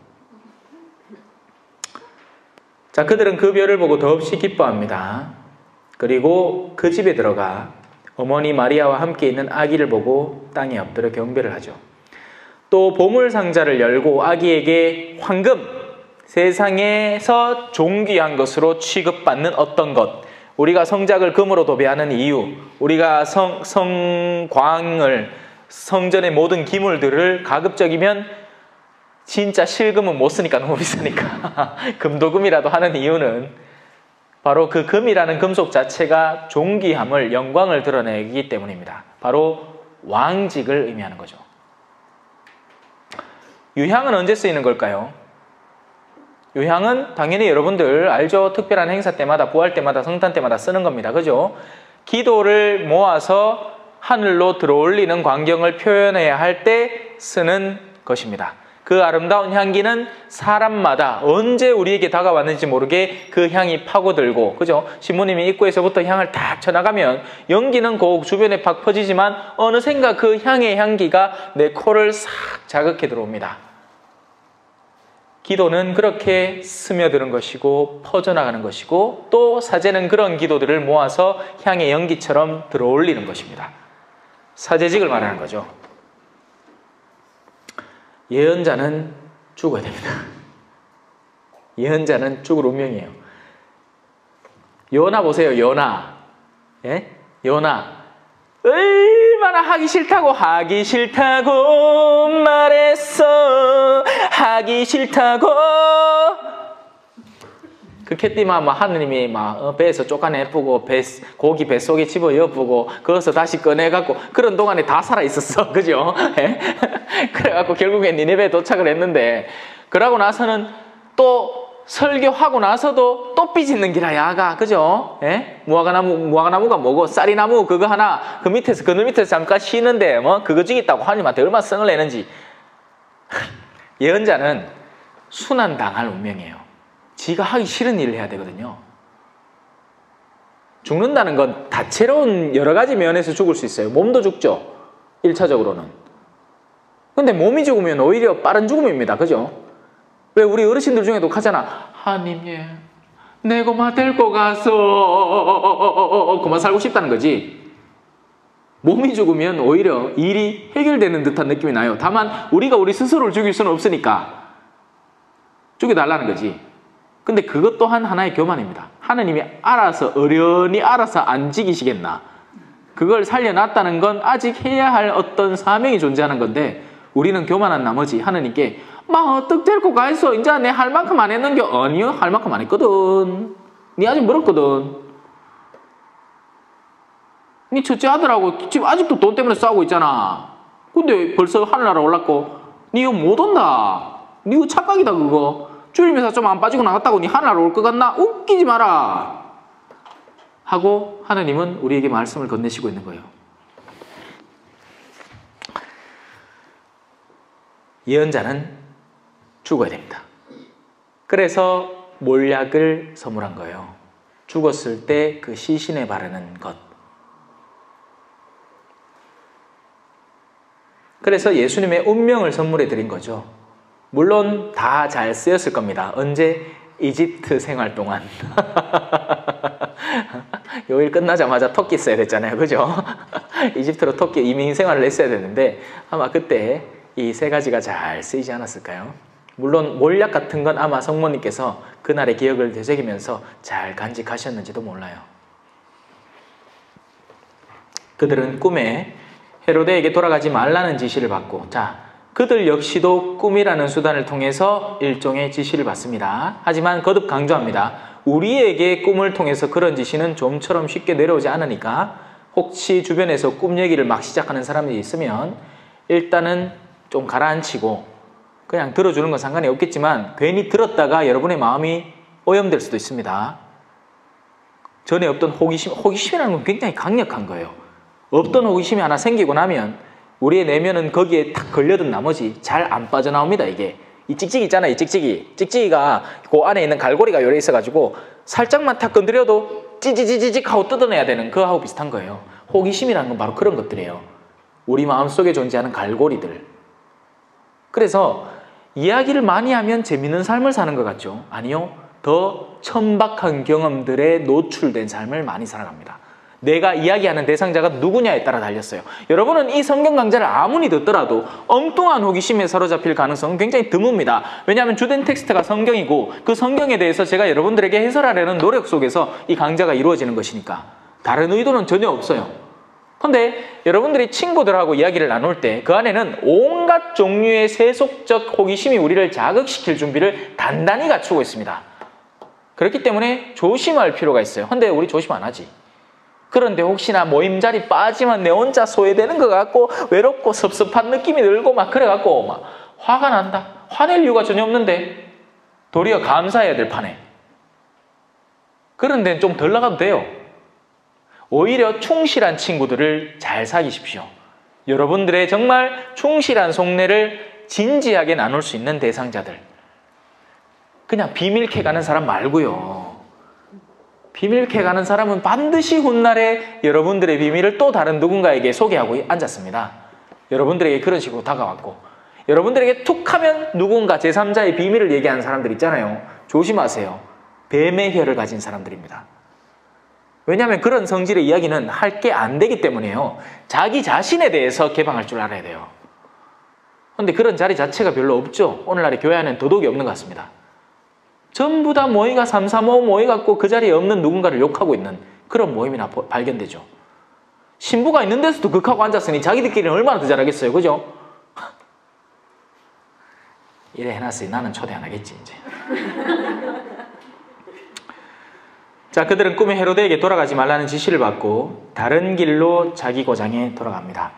자, 그들은 그 별을 보고 더없이 기뻐합니다. 그리고 그 집에 들어가 어머니 마리아와 함께 있는 아기를 보고 땅에 엎드려 경배를 하죠. 또 보물상자를 열고 아기에게 황금, 세상에서 존귀한 것으로 취급받는 어떤 것, 우리가 성작을 금으로 도배하는 이유, 우리가 성광을, 성전의 모든 기물들을 가급적이면 진짜 실금은 못 쓰니까 너무 비싸니까 금도금이라도 하는 이유는 바로 그 금이라는 금속 자체가 존귀함을, 영광을 드러내기 때문입니다. 바로 왕직을 의미하는 거죠. 유향은 언제 쓰이는 걸까요? 유향은 당연히 여러분들 알죠? 특별한 행사 때마다, 부활 때마다, 성탄 때마다 쓰는 겁니다. 그죠? 기도를 모아서 하늘로 들어올리는 광경을 표현해야 할 때 쓰는 것입니다. 그 아름다운 향기는 사람마다 언제 우리에게 다가왔는지 모르게 그 향이 파고들고, 그죠? 신부님이 입구에서부터 향을 딱 쳐나가면 연기는 그 주변에 팍 퍼지지만 어느샌가 그 향의 향기가 내 코를 싹 자극해 들어옵니다. 기도는 그렇게 스며드는 것이고 퍼져나가는 것이고, 또 사제는 그런 기도들을 모아서 향의 연기처럼 들어올리는 것입니다. 사제직을 말하는 거죠. 예언자는 죽어야 됩니다. 예언자는 죽을 운명이에요. 요나 보세요. 요나. 예? 요나. 얼마나 하기 싫다고 말했어. 하기 싫다고. 그 캣띠만 막 하느님이 막 배에서 쫓아내쁘고 고기 뱃속에 집어 엿보고 거기서 다시 꺼내갖고 그런 동안에 다 살아있었어. 그죠? 예? 그래갖고 결국엔 니네베에 도착을 했는데, 그러고 나서는 또 설교하고 나서도 또 삐짓는 기라 야가. 그죠? 예? 무화과나무가 뭐고 쌀이나무 그거 하나 그늘 밑에서 잠깐 쉬는데 뭐 그거 죽겠다고 하느님한테 얼마나 성을 내는지. 예언자는 순환당할 운명이에요. 지가 하기 싫은 일을 해야 되거든요. 죽는다는 건 다채로운 여러 가지 면에서 죽을 수 있어요. 몸도 죽죠. 1차적으로는. 근데 몸이 죽으면 오히려 빠른 죽음입니다. 그죠? 왜 우리 어르신들 중에도 하잖아. 하나님, 예, 내 그만 데리고 가서 그만 살고 싶다는 거지. 몸이 죽으면 오히려 일이 해결되는 듯한 느낌이 나요. 다만 우리가 우리 스스로를 죽일 수는 없으니까 죽여달라는 거지. 근데 그것 또한 하나의 교만입니다. 하느님이 알아서 어련히 알아서 안 지키시겠나. 그걸 살려놨다는 건 아직 해야 할 어떤 사명이 존재하는 건데 우리는 교만한 나머지 하느님께 막 어떡 데리고 가 있어. 이제 내 할 만큼 안 했는겨. 아니요, 할 만큼 안 했거든. 니 아직 멀었거든. 니 첫째 아들하고 지금 아직도 돈 때문에 싸우고 있잖아. 근데 벌써 하늘나라 올랐고 니 이거 못 온다. 니 이거 착각이다 그거. 주일미사 좀 안 빠지고 나갔다고 니 하늘나라 올 것 같나? 웃기지 마라 하고 하느님은 우리에게 말씀을 건네시고 있는 거예요. 예언자는 죽어야 됩니다. 그래서 몰약을 선물한 거예요. 죽었을 때 그 시신에 바르는 것. 그래서 예수님의 운명을 선물해 드린 거죠. 물론 다 잘 쓰였을 겁니다. 언제? 이집트 생활 동안. 요일 끝나자마자 터키 써야 됐잖아요. 그죠? 이집트로 터키 이민 생활을 했어야 되는데 아마 그때 이 세 가지가 잘 쓰이지 않았을까요? 물론 몰약 같은 건 아마 성모님께서 그날의 기억을 되새기면서 잘 간직하셨는지도 몰라요. 그들은 꿈에 헤로데에게 돌아가지 말라는 지시를 받고, 자, 그들 역시도 꿈이라는 수단을 통해서 일종의 지시를 받습니다. 하지만 거듭 강조합니다. 우리에게 꿈을 통해서 그런 지시는 좀처럼 쉽게 내려오지 않으니까 혹시 주변에서 꿈 얘기를 막 시작하는 사람이 있으면 일단은 좀 가라앉히고 그냥 들어주는 건 상관이 없겠지만 괜히 들었다가 여러분의 마음이 오염될 수도 있습니다. 전에 없던 호기심이라는 건 굉장히 강력한 거예요. 없던 호기심이 하나 생기고 나면 우리의 내면은 거기에 탁 걸려든 나머지 잘 안 빠져나옵니다. 이게 이 찍찍이 있잖아요. 이 찍찍이가 그 안에 있는 갈고리가 요래 있어가지고 살짝만 탁 건드려도 찌찌찌찌찌 하고 뜯어내야 되는 그거하고 비슷한 거예요. 호기심이라는 건 바로 그런 것들이에요. 우리 마음속에 존재하는 갈고리들. 그래서 이야기를 많이 하면 재밌는 삶을 사는 것 같죠? 아니요. 더 천박한 경험들에 노출된 삶을 많이 살아갑니다. 내가 이야기하는 대상자가 누구냐에 따라 달렸어요. 여러분은 이 성경 강좌를 아무리 듣더라도 엉뚱한 호기심에 사로잡힐 가능성은 굉장히 드뭅니다. 왜냐하면 주된 텍스트가 성경이고 그 성경에 대해서 제가 여러분들에게 해설하려는 노력 속에서 이 강좌가 이루어지는 것이니까 다른 의도는 전혀 없어요. 근데 여러분들이 친구들하고 이야기를 나눌 때 그 안에는 온갖 종류의 세속적 호기심이 우리를 자극시킬 준비를 단단히 갖추고 있습니다. 그렇기 때문에 조심할 필요가 있어요. 근데 우리 조심 안 하지. 그런데 혹시나 모임 자리 빠지면 내 혼자 소외되는 것 같고 외롭고 섭섭한 느낌이 들고 막 그래갖고 막 화가 난다. 화낼 이유가 전혀 없는데 도리어 감사해야 될 판에. 그런 데는 좀 덜 나가도 돼요. 오히려 충실한 친구들을 잘 사귀십시오. 여러분들의 정말 충실한 속내를 진지하게 나눌 수 있는 대상자들. 그냥 비밀 캐가는 사람 말고요. 비밀 캐가는 사람은 반드시 훗날에 여러분들의 비밀을 또 다른 누군가에게 소개하고 앉았습니다. 여러분들에게 그런 식으로 다가왔고 여러분들에게 툭 하면 누군가 제3자의 비밀을 얘기하는 사람들 있잖아요. 조심하세요. 뱀의 혀를 가진 사람들입니다. 왜냐하면 그런 성질의 이야기는 할 게 안 되기 때문에요. 자기 자신에 대해서 개방할 줄 알아야 돼요. 그런데 그런 자리 자체가 별로 없죠. 오늘날의 교회 안에는 더더욱이 없는 것 같습니다. 전부 다 모이가 335 모여갖고 그 자리에 없는 누군가를 욕하고 있는 그런 모임이나 발견되죠. 신부가 있는 데서도 극하고 앉았으니 자기들끼리는 얼마나 더 잘하겠어요. 그죠? 이래 해놨으니 나는 초대 안 하겠지 이제. 자, 그들은 꿈에 헤로데에게 돌아가지 말라는 지시를 받고 다른 길로 자기 고장에 돌아갑니다.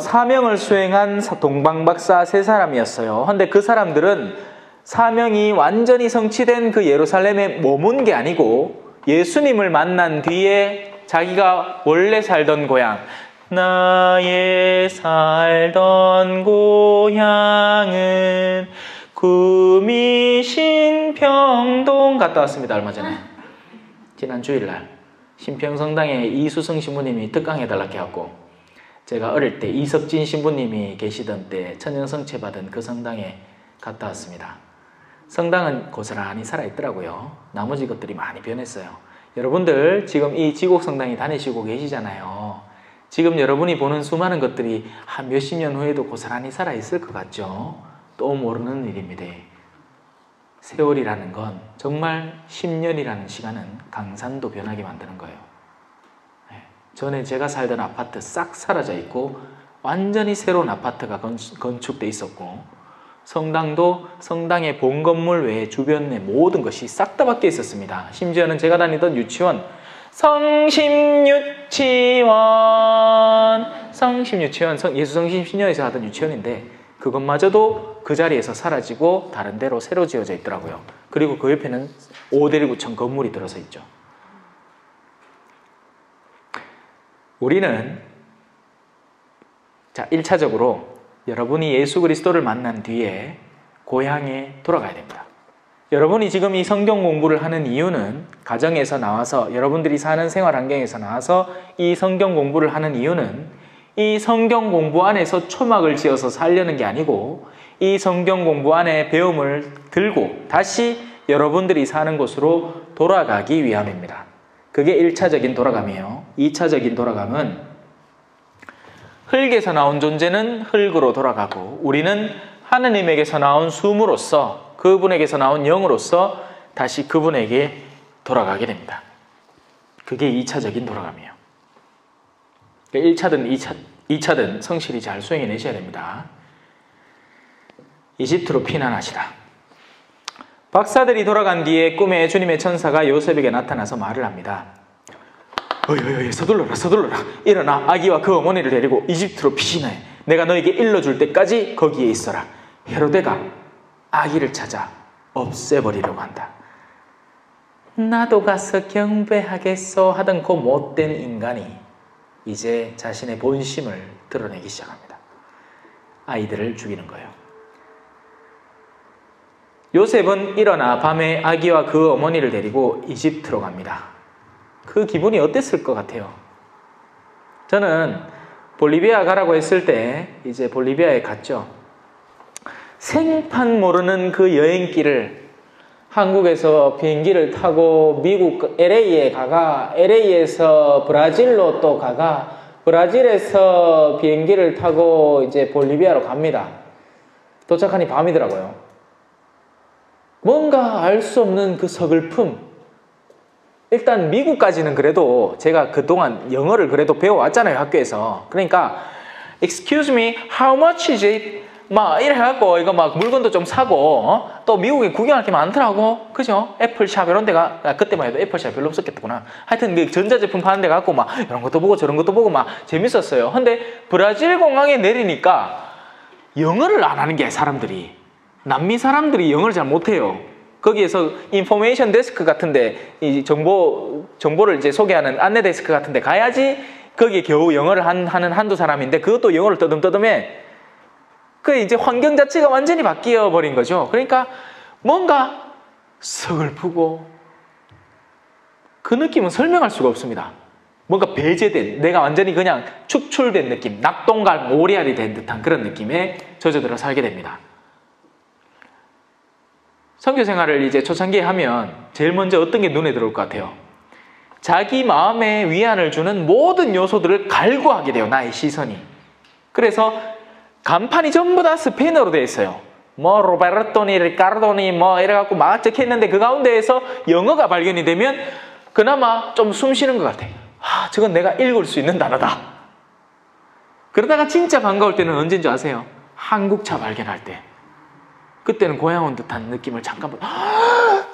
사명을 수행한 동방박사 세 사람이었어요. 그런데 그 사람들은 사명이 완전히 성취된 그 예루살렘에 머문 게 아니고 예수님을 만난 뒤에 자기가 원래 살던 고향, 나의 살던 고향은 구미 신평동 갔다 왔습니다. 얼마 전에. 지난 주일날 신평성당에 이수성 신부님이 특강해달라고 해갖고 제가 어릴 때 이석진 신부님이 계시던 때 천연성체 받은 그 성당에 갔다 왔습니다. 성당은 고스란히 살아있더라고요. 나머지 것들이 많이 변했어요. 여러분들 지금 이 지곡성당에 다니시고 계시잖아요. 지금 여러분이 보는 수많은 것들이 한 몇십 년 후에도 고스란히 살아있을 것 같죠? 또 모르는 일입니다. 세월이라는 건 정말 10년이라는 시간은 강산도 변하게 만드는 거예요. 전에 제가 살던 아파트 싹 사라져 있고 완전히 새로운 아파트가 건축돼 있었고, 성당도 성당의 본 건물 외에 주변의 모든 것이 싹 다 바뀌어 있었습니다. 심지어는 제가 다니던 유치원, 성심유치원, 예수성심신녀에서 하던 유치원인데 그것마저도 그 자리에서 사라지고 다른 데로 새로 지어져 있더라고요. 그리고 그 옆에는 5대1구청 건물이 들어서 있죠. 우리는 자, 1차적으로 여러분이 예수 그리스도를 만난 뒤에 고향에 돌아가야 됩니다. 여러분이 지금 이 성경 공부를 하는 이유는, 가정에서 나와서 여러분들이 사는 생활 환경에서 나와서 이 성경 공부를 하는 이유는 이 성경 공부 안에서 초막을 지어서 살려는 게 아니고 이 성경 공부 안에 배움을 들고 다시 여러분들이 사는 곳으로 돌아가기 위함입니다. 그게 1차적인 돌아감이에요. 2차적인 돌아감은 흙에서 나온 존재는 흙으로 돌아가고 우리는 하느님에게서 나온 숨으로써, 그분에게서 나온 영으로서 다시 그분에게 돌아가게 됩니다. 그게 2차적인 돌아감이에요. 1차든 2차든 성실히 잘 수행해내셔야 됩니다. 이집트로 피난하시다. 박사들이 돌아간 뒤에 꿈에 주님의 천사가 요셉에게 나타나서 말을 합니다. 어이, 서둘러라. 일어나 아기와 그 어머니를 데리고 이집트로 피신해. 내가 너에게 일러줄 때까지 거기에 있어라. 헤로데가 아기를 찾아 없애버리려고 한다. 나도 가서 경배하겠소 하던 그 못된 인간이 이제 자신의 본심을 드러내기 시작합니다. 아이들을 죽이는 거예요. 요셉은 일어나 밤에 아기와 그 어머니를 데리고 이집트로 갑니다. 그 기분이 어땠을 것 같아요? 저는 볼리비아 가라고 했을 때 이제 볼리비아에 갔죠. 생판 모르는 그 여행길을 한국에서 비행기를 타고 미국 LA에 가가, LA에서 브라질로 또 가가, 브라질에서 비행기를 타고 이제 볼리비아로 갑니다. 도착하니 밤이더라고요. 뭔가 알 수 없는 그 서글픔. 일단 미국까지는 그래도 제가 그동안 영어를 그래도 배워왔잖아요, 학교에서. 그러니까 Excuse me, how much is it? 막 이래 해갖고 이거 막 물건도 좀 사고, 또 미국에 구경할 게 많더라고. 그죠? 애플샵 이런 데가, 그때만 해도 애플샵 별로 없었겠구나. 하여튼 그 전자제품 파는 데 가고 막 이런 것도 보고 저런 것도 보고 막 재밌었어요. 근데 브라질 공항에 내리니까 영어를 안 하는 게, 사람들이, 남미 사람들이 영어를 잘 못해요. 거기에서 인포메이션 데스크 같은데, 이 정보를 이제 소개하는 안내 데스크 같은데 가야지 거기에 겨우 영어를 하는 한두 사람인데, 그것도 영어를 떠듬떠듬해. 그 이제 환경 자체가 완전히 바뀌어 버린 거죠. 그러니까 뭔가 서글프고, 그 느낌은 설명할 수가 없습니다. 뭔가 배제된, 내가 완전히 그냥 축출된 느낌, 낙동강 오리알이 된 듯한 그런 느낌에 젖어들어 살게 됩니다. 선교 생활을 이제 초창기에 하면 제일 먼저 어떤 게 눈에 들어올 것 같아요? 자기 마음에 위안을 주는 모든 요소들을 갈구하게 돼요, 나의 시선이. 그래서 간판이 전부 다 스페인어로 되어 있어요. 뭐 로베르토니, 리카르도니 뭐 이래갖고 막 적혀있는데 그 가운데에서 영어가 발견이 되면 그나마 좀 숨 쉬는 것 같아. 아, 저건 내가 읽을 수 있는 단어다. 그러다가 진짜 반가울 때는 언제인 줄 아세요? 한국차 발견할 때. 그때는 고향 온 듯한 느낌을 잠깐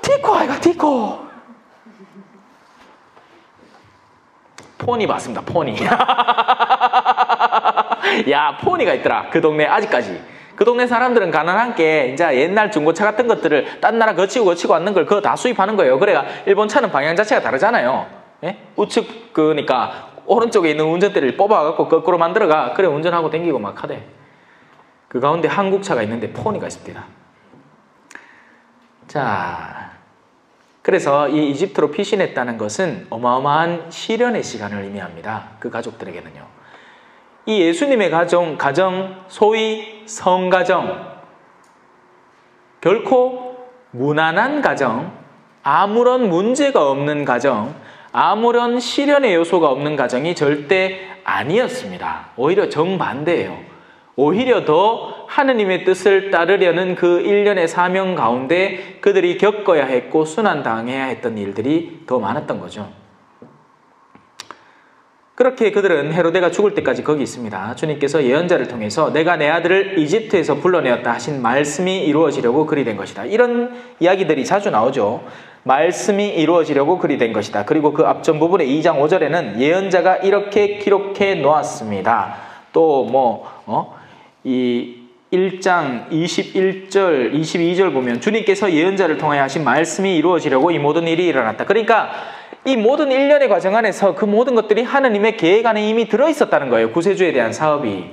티코 아이가 티코. 포니 맞습니다. 포니. 야, 포니가 있더라. 그 동네 아직까지. 그 동네 사람들은 가난한 게 이제 옛날 중고차 같은 것들을 딴 나라 거치고 왔는 걸 그거 다 수입하는 거예요. 그래가 일본 차는 방향 자체가 다르잖아요. 예? 우측 그니까 오른쪽에 있는 운전대를 뽑아갖고 거꾸로 만들어가. 그래 운전하고 댕기고 막 하대. 그 가운데 한국차가 있는데 포니가 있습니다. 자, 그래서 이 이집트로 피신했다는 것은 어마어마한 시련의 시간을 의미합니다. 그 가족들에게는요. 이 예수님의 가정, 소위 성가정, 결코 무난한 가정, 아무런 문제가 없는 가정, 아무런 시련의 요소가 없는 가정이 절대 아니었습니다. 오히려 정반대예요. 오히려 더 하느님의 뜻을 따르려는 그 일련의 사명 가운데 그들이 겪어야 했고 순환당해야 했던 일들이 더 많았던 거죠. 그렇게 그들은 헤로데가 죽을 때까지 거기 있습니다. 주님께서 예언자를 통해서 내가 내 아들을 이집트에서 불러내었다 하신 말씀이 이루어지려고 그리 된 것이다. 이런 이야기들이 자주 나오죠. 말씀이 이루어지려고 그리 된 것이다. 그리고 그 앞전 부분에 2장 5절에는 예언자가 이렇게 기록해 놓았습니다. 또 이 1장 21절, 22절 보면 주님께서 예언자를 통하여 하신 말씀이 이루어지려고 이 모든 일이 일어났다. 그러니까 이 모든 일련의 과정 안에서 그 모든 것들이 하느님의 계획 안에 이미 들어있었다는 거예요. 구세주에 대한 사업이.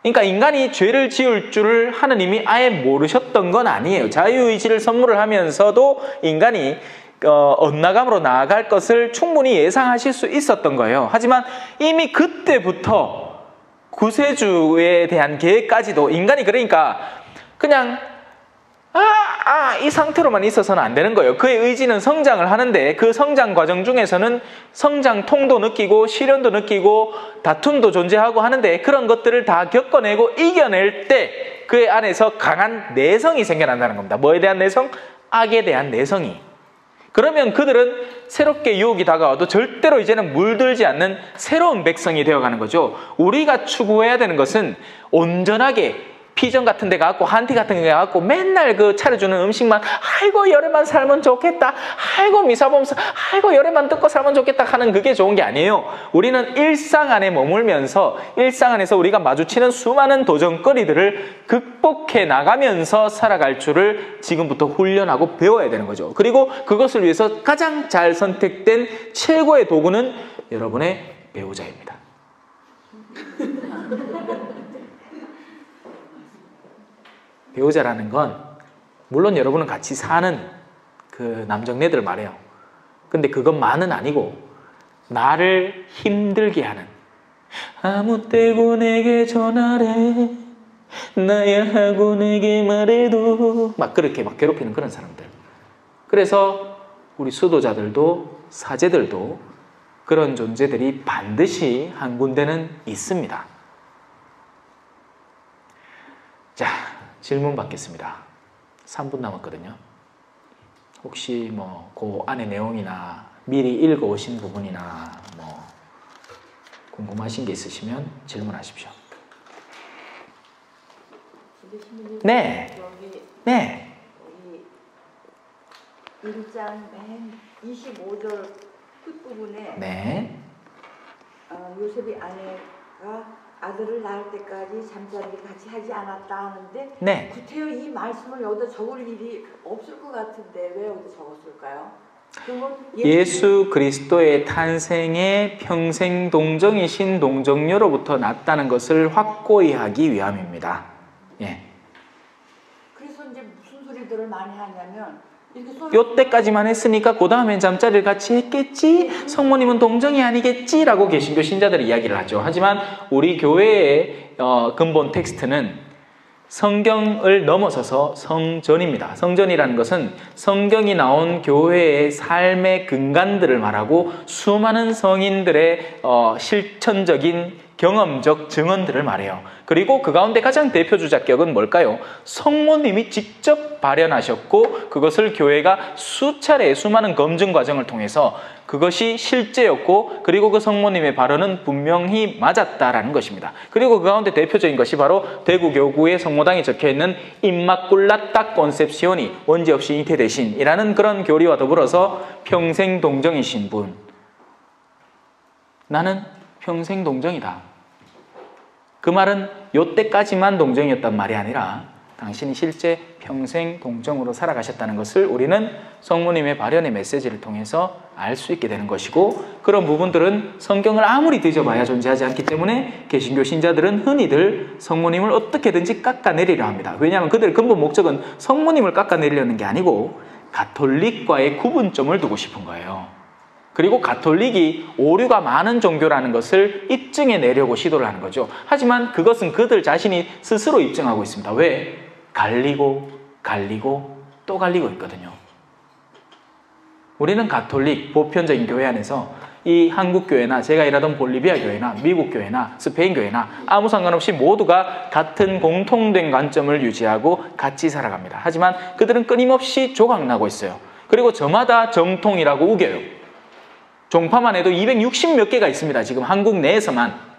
그러니까 인간이 죄를 지을 줄을 하느님이 아예 모르셨던 건 아니에요. 자유의지를 선물을 하면서도 인간이 엇나감으로 나아갈 것을 충분히 예상하실 수 있었던 거예요. 하지만 이미 그때부터 구세주에 대한 계획까지도 인간이 그러니까 그냥 이 상태로만 있어서는 안 되는 거예요. 그의 의지는 성장을 하는데 그 성장 과정 중에서는 성장통도 느끼고 시련도 느끼고 다툼도 존재하고 하는데 그런 것들을 다 겪어내고 이겨낼 때 그의 안에서 강한 내성이 생겨난다는 겁니다. 뭐에 대한 내성? 악에 대한 내성이. 그러면 그들은 새롭게 유혹이 다가와도 절대로 이제는 물들지 않는 새로운 백성이 되어가는 거죠. 우리가 추구해야 되는 것은 온전하게 피정 같은 데 가고 한티 같은 데 가고 맨날 그 차려주는 음식만 아이고 열애만 살면 좋겠다, 아이고 미사범사, 아이고 열애만 듣고 살면 좋겠다 하는 그게 좋은 게 아니에요. 우리는 일상 안에 머물면서 일상 안에서 우리가 마주치는 수많은 도전거리들을 극복해 나가면서 살아갈 줄을 지금부터 훈련하고 배워야 되는 거죠. 그리고 그것을 위해서 가장 잘 선택된 최고의 도구는 여러분의 배우자입니다. 배우자라는 건 물론 여러분은 같이 사는 그 남정네들 말이에요. 근데 그것만은 아니고 나를 힘들게 하는, 아무 때고 내게 전화래 나야 하고 내게 말해도 막 그렇게 막 괴롭히는 그런 사람들. 그래서 우리 수도자들도 사제들도 그런 존재들이 반드시 한 군데는 있습니다. 자, 질문 받겠습니다. 3분 남았거든요. 혹시 그 안의 내용이나 미리 읽어오신 부분이나 궁금하신 게 있으시면 질문하십시오. 네. 네. 여기 1장 맨 25절 끝부분에 네. 요셉이 아내가 아들을 낳을 때까지 잠자리를 같이 하지 않았다 하는데 네. 구태여 이 말씀을 여기다 적을 일이 없을 것 같은데 왜 여기다 적었을까요? 예수 그리스도의 탄생에 평생 동정이신 동정녀로부터 났다는 것을 확고히 하기 위함입니다. 예. 그래서 이제 무슨 소리들을 많이 하냐면 요때까지만 했으니까 그 다음엔 잠자리를 같이 했겠지? 성모님은 동정이 아니겠지? 라고 개신교 신자들이 이야기를 하죠. 하지만 우리 교회의 근본 텍스트는 성경을 넘어서서 성전입니다. 성전이라는 것은 성경이 나온 교회의 삶의 근간들을 말하고 수많은 성인들의 실천적인 경험적 증언들을 말해요. 그리고 그 가운데 가장 대표 주자격은 뭘까요? 성모님이 직접 발현하셨고 그것을 교회가 수차례 수많은 검증 과정을 통해서 그것이 실제였고 그리고 그 성모님의 발언은 분명히 맞았다라는 것입니다. 그리고 그 가운데 대표적인 것이 바로 대구교구의 성모당에 적혀있는 임마꿀라타 콘셉시오니 원죄 없이 잉태되신이라는 그런 교리와 더불어서 평생 동정이신 분. 나는 평생 동정이다. 그 말은 요때까지만 동정이었단 말이 아니라 당신이 실제 평생 동정으로 살아가셨다는 것을 우리는 성모님의 발현의 메시지를 통해서 알 수 있게 되는 것이고 그런 부분들은 성경을 아무리 뒤져봐야 존재하지 않기 때문에 개신교 신자들은 흔히들 성모님을 어떻게든지 깎아내리려 합니다. 왜냐하면 그들의 근본 목적은 성모님을 깎아내리려는 게 아니고 가톨릭과의 구분점을 두고 싶은 거예요. 그리고 가톨릭이 오류가 많은 종교라는 것을 입증해 내려고 시도를 하는 거죠. 하지만 그것은 그들 자신이 스스로 입증하고 있습니다. 왜? 갈리고 또 갈리고 있거든요. 우리는 가톨릭, 보편적인 교회 안에서 이 한국 교회나 제가 일하던 볼리비아 교회나 미국 교회나 스페인 교회나 아무 상관없이 모두가 같은 공통된 관점을 유지하고 같이 살아갑니다. 하지만 그들은 끊임없이 조각나고 있어요. 그리고 저마다 정통이라고 우겨요. 종파만 해도 260 몇 개가 있습니다. 지금 한국 내에서만.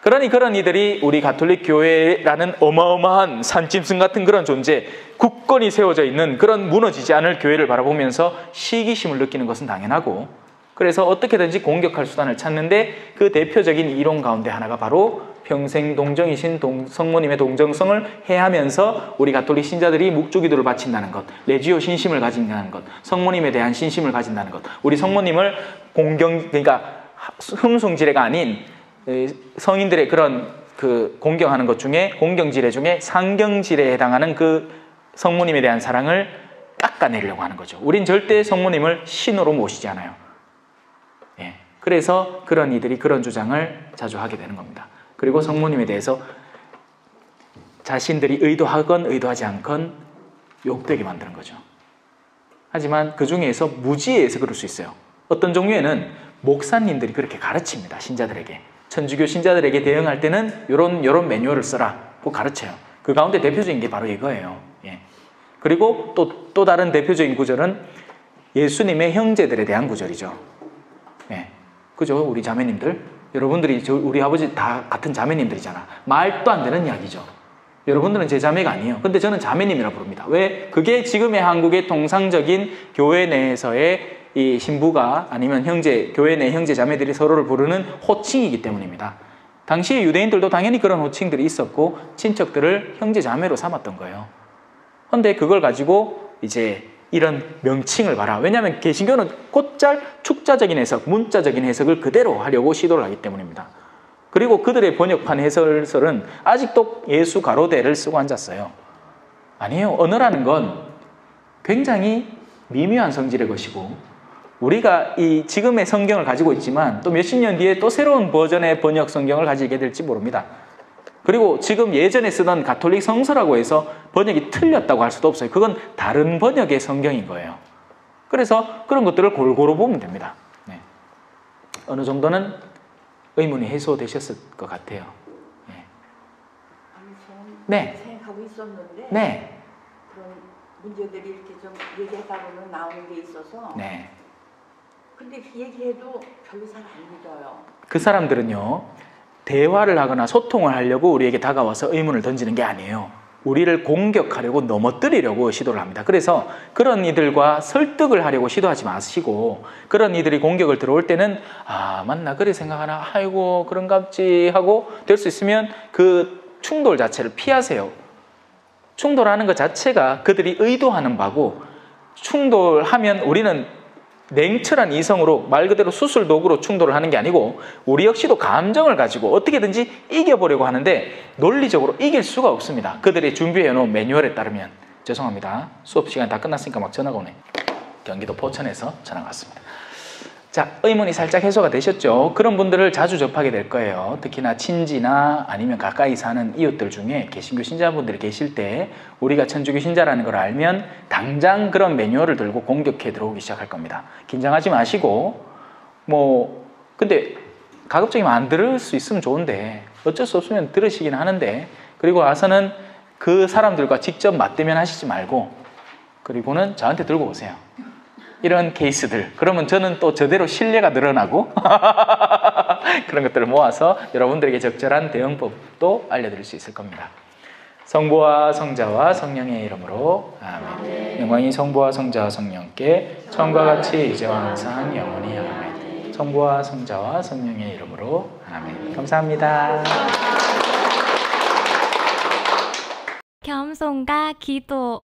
그러니 그런 이들이 우리 가톨릭 교회라는 어마어마한 산짐승 같은 그런 존재, 굳건히 세워져 있는 그런 무너지지 않을 교회를 바라보면서 시기심을 느끼는 것은 당연하고, 그래서 어떻게든지 공격할 수단을 찾는데 그 대표적인 이론 가운데 하나가 바로 평생 동정이신 성모님의 동정성을 해하면서 우리 가톨릭 신자들이 묵주기도를 바친다는 것, 레지오 신심을 가진다는 것, 성모님에 대한 신심을 가진다는 것, 우리 성모님을 그러니까 흠숭지례가 아닌 성인들의 그런 그 공경하는 것 중에, 공경지례 중에 상경지례에 해당하는 그 성모님에 대한 사랑을 깎아내리려고 하는 거죠. 우린 절대 성모님을 신으로 모시지 않아요. 예. 그래서 그런 이들이 그런 주장을 자주 하게 되는 겁니다. 그리고 성모님에 대해서 자신들이 의도하건 의도하지 않건 욕되게 만드는 거죠. 하지만 그 중에서 무지에서 그럴 수 있어요. 어떤 종류에는 목사님들이 그렇게 가르칩니다. 신자들에게. 천주교 신자들에게 대응할 때는 요런 매뉴얼을 써라고 가르쳐요. 그 가운데 대표적인 게 바로 이거예요. 예. 그리고 또 다른 대표적인 구절은 예수님의 형제들에 대한 구절이죠. 예. 그죠? 우리 자매님들. 여러분들이 우리 아버지 다 같은 자매님들이잖아. 말도 안 되는 이야기죠. 여러분들은 제 자매가 아니에요. 근데 저는 자매님이라 부릅니다. 왜? 그게 지금의 한국의 통상적인 교회 내에서의 이 신부가 아니면 교회 내 형제 자매들이 서로를 부르는 호칭이기 때문입니다. 당시 유대인들도 당연히 그런 호칭들이 있었고 친척들을 형제 자매로 삼았던 거예요. 그런데 그걸 가지고 이제 이런 명칭을 봐라. 왜냐하면 개신교는 곧잘 축자적인 해석, 문자적인 해석을 그대로 하려고 시도를 하기 때문입니다. 그리고 그들의 번역판 해설설은 아직도 예수 가로대를 쓰고 앉았어요. 아니에요. 언어라는 건 굉장히 미묘한 성질의 것이고 우리가 이 지금의 성경을 가지고 있지만 또 몇십 년 뒤에 또 새로운 버전의 번역 성경을 가지게 될지 모릅니다. 그리고 지금 예전에 쓰던 가톨릭 성서라고 해서 번역이 틀렸다고 할 수도 없어요. 그건 다른 번역의 성경인 거예요. 그래서 그런 것들을 골고루 보면 됩니다. 네. 어느 정도는 의문이 해소되셨을 것 같아요. 네. 아니, 저는 네. 생각하고 있었는데 네. 그런 문제들이 이렇게 좀 얘기하다 보면 나오는 게 있어서 네. 근데 그 얘기해도 별로 잘 안 믿어요. 그 사람들은요. 대화를 하거나 소통을 하려고 우리에게 다가와서 의문을 던지는 게 아니에요. 우리를 공격하려고 넘어뜨리려고 시도를 합니다. 그래서 그런 이들과 설득을 하려고 시도하지 마시고 그런 이들이 공격을 들어올 때는 아 맞나 그래 생각하나 아이고 그런갑지 하고 될 수 있으면 그 충돌 자체를 피하세요. 충돌하는 것 자체가 그들이 의도하는 바고 충돌하면 우리는 냉철한 이성으로 말 그대로 수술 도구로 충돌을 하는 게 아니고 우리 역시도 감정을 가지고 어떻게든지 이겨보려고 하는데 논리적으로 이길 수가 없습니다. 그들이 준비해놓은 매뉴얼에 따르면. 죄송합니다. 수업 시간 다 끝났으니까 막 전화가 오네. 경기도 포천에서 전화가 왔습니다. 자, 의문이 살짝 해소가 되셨죠? 그런 분들을 자주 접하게 될 거예요. 특히나 친지나 아니면 가까이 사는 이웃들 중에 개신교 신자분들이 계실 때 우리가 천주교 신자라는 걸 알면 당장 그런 매뉴얼을 들고 공격해 들어오기 시작할 겁니다. 긴장하지 마시고 근데 가급적이면 안 들을 수 있으면 좋은데 어쩔 수 없으면 들으시긴 하는데 그리고 와서는 그 사람들과 직접 맞대면 하시지 말고 그리고는 저한테 들고 오세요. 이런 케이스들. 그러면 저는 또 저대로 신뢰가 늘어나고 그런 것들을 모아서 여러분들에게 적절한 대응법도 알려드릴 수 있을 겁니다. 성부와 성자와 성령의 이름으로 아멘. 영광이 성부와 성자와 성령께 처음과 같이 이제와 항상 영원히 아멘. 성부와 성자와 성령의 이름으로 아멘. 감사합니다. 겸손과 기도